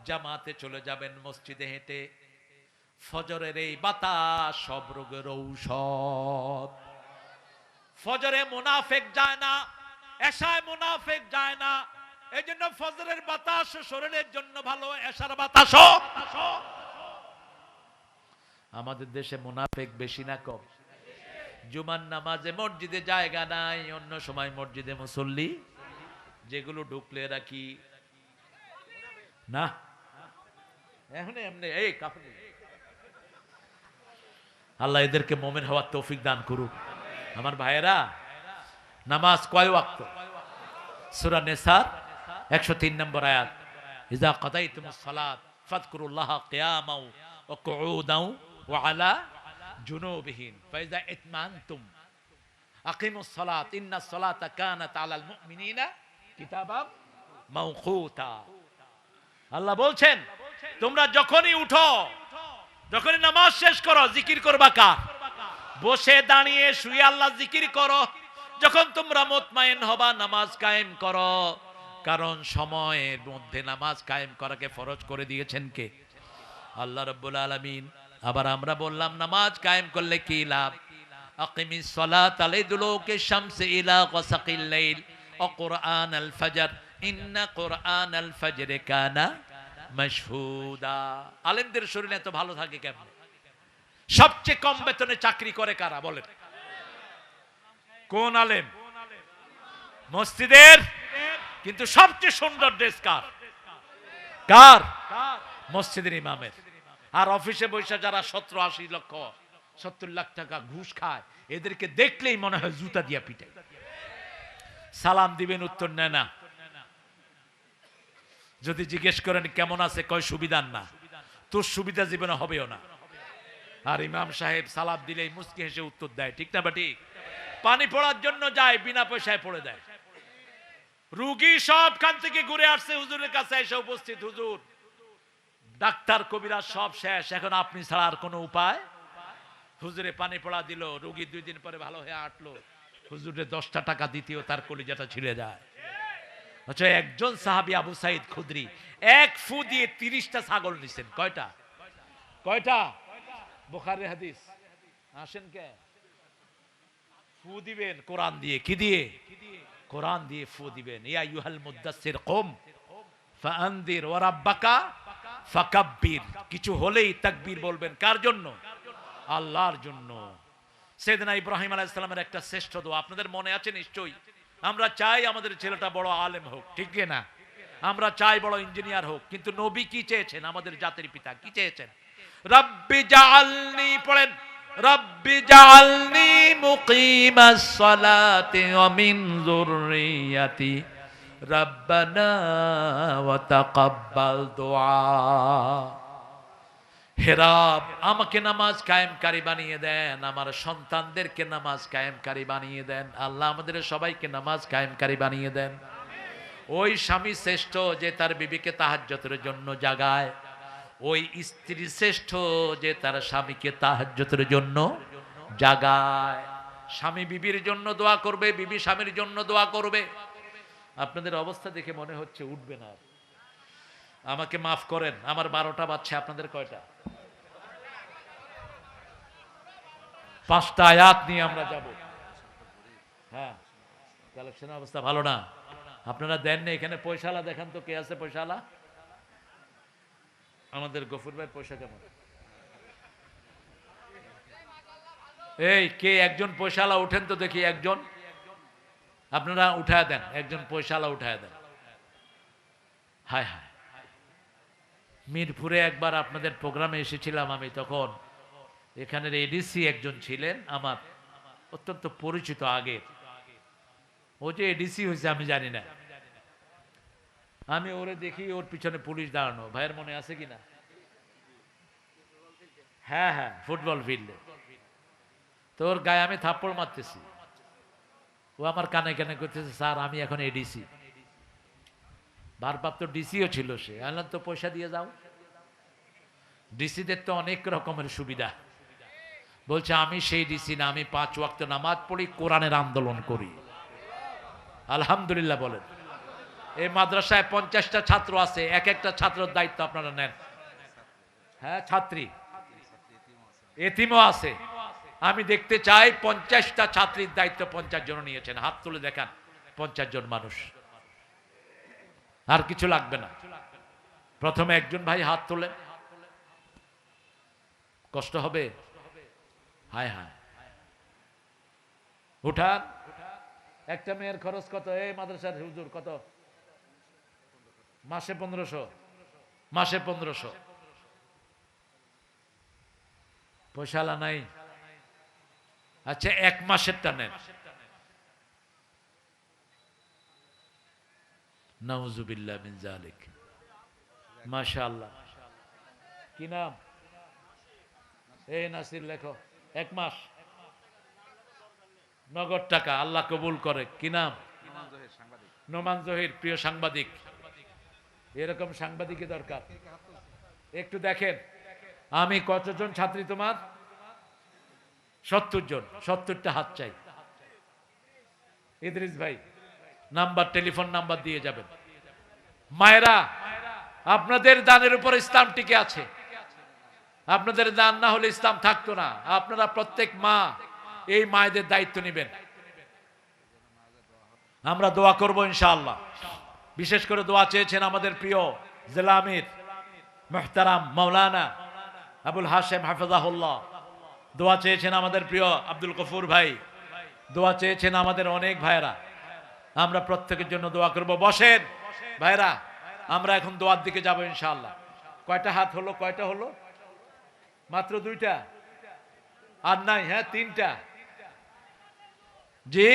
জামাতে চলে যাবেন মসজিদে হেঁটে। ফজরের এই বাতাস সব রোগের ঔষধ। ফজরে মুনাফিক যায় না, এশায় মুনাফিক যায় না। এই জন্য ফজরের বাতাস শরীরের জন্য ভালো, এশার বাতাসও। আমাদের দেশে মুনাফিক বেশি না কম? জুমার নামাজে মসজিদে জায়গা নাই, অন্য সময় মসজিদে মুসল্লি, যেগুলো ঢুকলে রাখি না। এখন এমনি এই কাফের। আল্লাহ এদেরকে মুমিন হওয়ার তৌফিক দান করুক। আমার ভাইয়েরা, নামাজ কয় ওয়াক্ত? সূরা নিসার 103 নম্বর আয়াত, ইযা কাদাইতুমুস সালাত ফাযকুরুল্লাহা কিয়ামান ওয়া কুউদান ওয়া আলা জুনুবিহিম ফাইযা ইতমানতুম আকিমুস সালাত ইন্নাস সালাতা কানাত আলাল মুমিনিনা কিতাবাম মাওকুতা। আল্লাহ বলছেন, তোমরা যখনই উঠো, যখনই নামাজ শেষ করো, জিকির করবা কার? বসে দাঁড়িয়ে শুয়ে আল্লাহ জিকির করো। যখন তোমরা মুতমাইন হবা, নামাজ কায়েম করো। কারণ সময়ের মধ্যে নামাজ কায়েম করাকে ফরজ করে দিয়েছেন কে? আল্লাহ রাব্বুল আলামিন। আবার আমরা বললাম নামাজ কায়েম করলে কি লাভ? আকিমিস সালাতা লিদুলুকি শামসি ইলা গাসাকিল লাইল ওয়া কুরআনাল ফাজর ইন্না কুরআনাল ফাজরি কানা মাশহুদা। আলেমদের শরীর এত ভালো থাকে কেমন? সবচেয়ে কম বেতনে চাকরি করে কারা বলেন? কোন আলেম? মসজিদের। কিন্তু সবচেয়ে সুন্দর ড্রেস কার? কার? মসজিদের ইমামের। আর অফিসে বসে যারা 70-80 লক্ষ 70 লাখ টাকা ঘুষ খায়, এদেরকে দেখলেই মনে হয় জুতা দিয়া পিটে। সালাম দিবেন, উত্তর নেয় না। যদি জিজ্ঞেস করেন কেমন আছে, কয় সুবিধার না। তোর সুবিধা জীবনে হবেও না। আর ইমাম সাহেব সালাম দিলেই মুস্কি হেসে উত্তর দেয়, ঠিক না বা ঠিক? পানি পড়ার জন্য যায়, বিনা পয়সায় পড়ে দেয়। রুগী সবখান থেকে ঘুরে আসছে হুজুরের কাছে এসে উপস্থিত, হুজুর ডাক্তার কবিরাজ সব শেষ, এখন আপনি ছাড়া আর কোনো উপায়? হুজুরে পানি পড়া দিল, রুগী 2 দিন পরে ভালো হয়ে হাঁটলো। হুজুরে 10টা টাকা দিতেও তার কলিজাটা ছিঁড়ে যায়। আচ্ছা, একজন সাহাবী আবু সাইদ খুদরি এক ফু দিয়ে 30টা ছাগল নিছেন। কয়টা? কয়টা? বুখারীর হাদিস। আসেন কে? ফু দিবেন কোরআন দিয়ে। কি দিয়ে? কোরআন দিয়ে ফু দিবেন। ইয়া আইয়ুহাল মুদাসসির কুম ফাআনদির ওয়া রাব্বাকা ফাকাব্বির। কিছু হলেই তাকবীর বলবেন। কার জন্য? আল্লাহর জন্য। সাইয়েদনা ইব্রাহিম আলাইহিস সালামের একটা শ্রেষ্ঠ দোয়া আপনাদের মনে আছে নিশ্চয়ই। আমরা চাই আমাদের ছেলেটা বড় আলেম হোক, ঠিক না? আমরা চাই বড় ইঞ্জিনিয়ার হোক, কিন্তু নবী কি চেয়েছেন? আমাদের জাতির পিতা কি চেয়েছেন? রব্বি জাআলনি, পড়েন, রব্বি জাআলনি মুকিমাস সালাতি ওয়া মিন যুররিয়াতি রব্বানা ওয়া তাকাব্বাল দুআ। হে রব, আমাকে নামাজ কায়েমকারী বানিয়ে দেন, আমার সন্তানদেরকে নামাজ কায়েমকারী বানিয়ে দেন। আল্লাহ আমাদের সবাইকে নামাজ কায়েমকারী বানিয়ে দেন। ওই স্বামী শ্রেষ্ঠ যে তার বিবিকে তাহাজ্জুদের জন্য জাগায়, ওই স্ত্রী শ্রেষ্ঠ যে তার স্বামীকে তাহাজ্জুদের জন্য জাগায়। স্বামী বিবির জন্য দোয়া করবে, বিবি স্বামীর জন্য দোয়া করবে। আপনাদের অবস্থা দেখে মনে হচ্ছে উঠবে না। আমাকে মাফ করেন, আমার 12টা বাজছে, আপনাদের কয়টা? 5টা আয়াত নিয়ে আমরা যাব। হ্যাঁ, কালেকশনের অবস্থা ভালো না। আপনারা দেন না, এখানে পয়সালা দেখান তো, কে আছে পয়সালা? আমাদের গফুর ভাই পয়সা কেমন? এই কে একজন পয়সালা উঠেন তো দেখি, একজন। আপনারা উঠায় দেন, একজন পয়সালা উঠায় দেন। হায় হায়, মিরপুরে একবার আপনাদের প্রোগ্রামে এসেছিলাম আমি, তখন এখানের এডিসি একজন ছিলেন আমার অত্যন্ত পরিচিত আগের। ও যে এডিসি হয়েছে আমি জানি না, আমি ওরে দেখি ওর পিছনে পুলিশ দাঁড়ানো। ভাইয়ের মনে আছে কিনা? হ্যাঁ হ্যাঁ, ফুটবল ফিল্ডে। তো ওর গায়ে আমি থাপ্পড় মারতেছি, ও আমার কানে কানে করতেছে, স্যার আমি এখন এডিসি। ভারপ্রাপ্ত ডিসিও ছিল সে। আনলাম তো পয়সা দিয়ে যাও। ডিসিদের তো অনেক রকমের সুবিধা। বলছে আমি সেই ডিসি না, আমি 5 ওয়াক্ত নামাজ পড়ি, কোরআনের আন্দোলন করি। আলহামদুলিল্লাহ বলেন। এই মাদ্রাসায় 50টা ছাত্র আছে, এক একটা ছাত্রের দায়িত্ব আপনারা নেন। হ্যাঁ, ছাত্রী এতিমও আছে। আমি দেখতে চাই 50টা ছাত্রীর দায়িত্ব 50 জন নিয়েছেন। হাত তুলে দেখান 50 জন মানুষ। আর কিছু লাগবে না। প্রথমে একজন ভাই হাত তোলে, কষ্ট হবে। হায় হায়, উঠান। একটা মেয়ের খরচ কত? এই মাদ্রাসার হুজুর কত? মাসে 1500। মাসে 1500। পয়সালা নাই? আচ্ছা, 1 মাসেরটা নেন। নাউজুবিল্লাহ মিন যালিক। মাশাআল্লাহ। কি নাম? এই নাসির লেখো। 1 মাস নগদ টাকা, আল্লাহ কবুল করে। কি নাম? নোমান জহির, প্রিয় সাংবাদিক। এরকম সাংবাদিকই দরকার। একটু দেখেন আমি কতজন ছাত্রী তোমার? 70 জন। 70টা হাত চাই। ইদ্রিস ভাই নাম্বার, টেলিফোন নাম্বার দিয়ে যাবেন। মায়েরা, আপনাদের দানের উপর ইসলাম টিকে আছে। আপনাদের দান না হলে ইসলাম থাকতো না। আপনারা প্রত্যেক মা এই মায়েদের দায়িত্ব নেবেন। আমরা দোয়া করব ইনশাআল্লাহ। বিশেষ করে দোয়া চেয়েছেন আমাদের প্রিয় জেলা আমির মুহতারাম মাওলানা আবুল হাশেম হাফেজাহুল্লাহ, দোয়া চেয়েছেন আমাদের প্রিয় আব্দুল গফুর ভাই, দোয়া চেয়েছেন আমাদের অনেক ভাইরা। আমরা প্রত্যেকের জন্য দোয়া করব। বসেন ভাইরা, আমরা এখন দোয়ার দিকে যাব ইনশাআল্লাহ। কয়টা হাত হলো? কয়টা হলো? মাত্র 2টা, আর নাই? হ্যাঁ 3টা। জি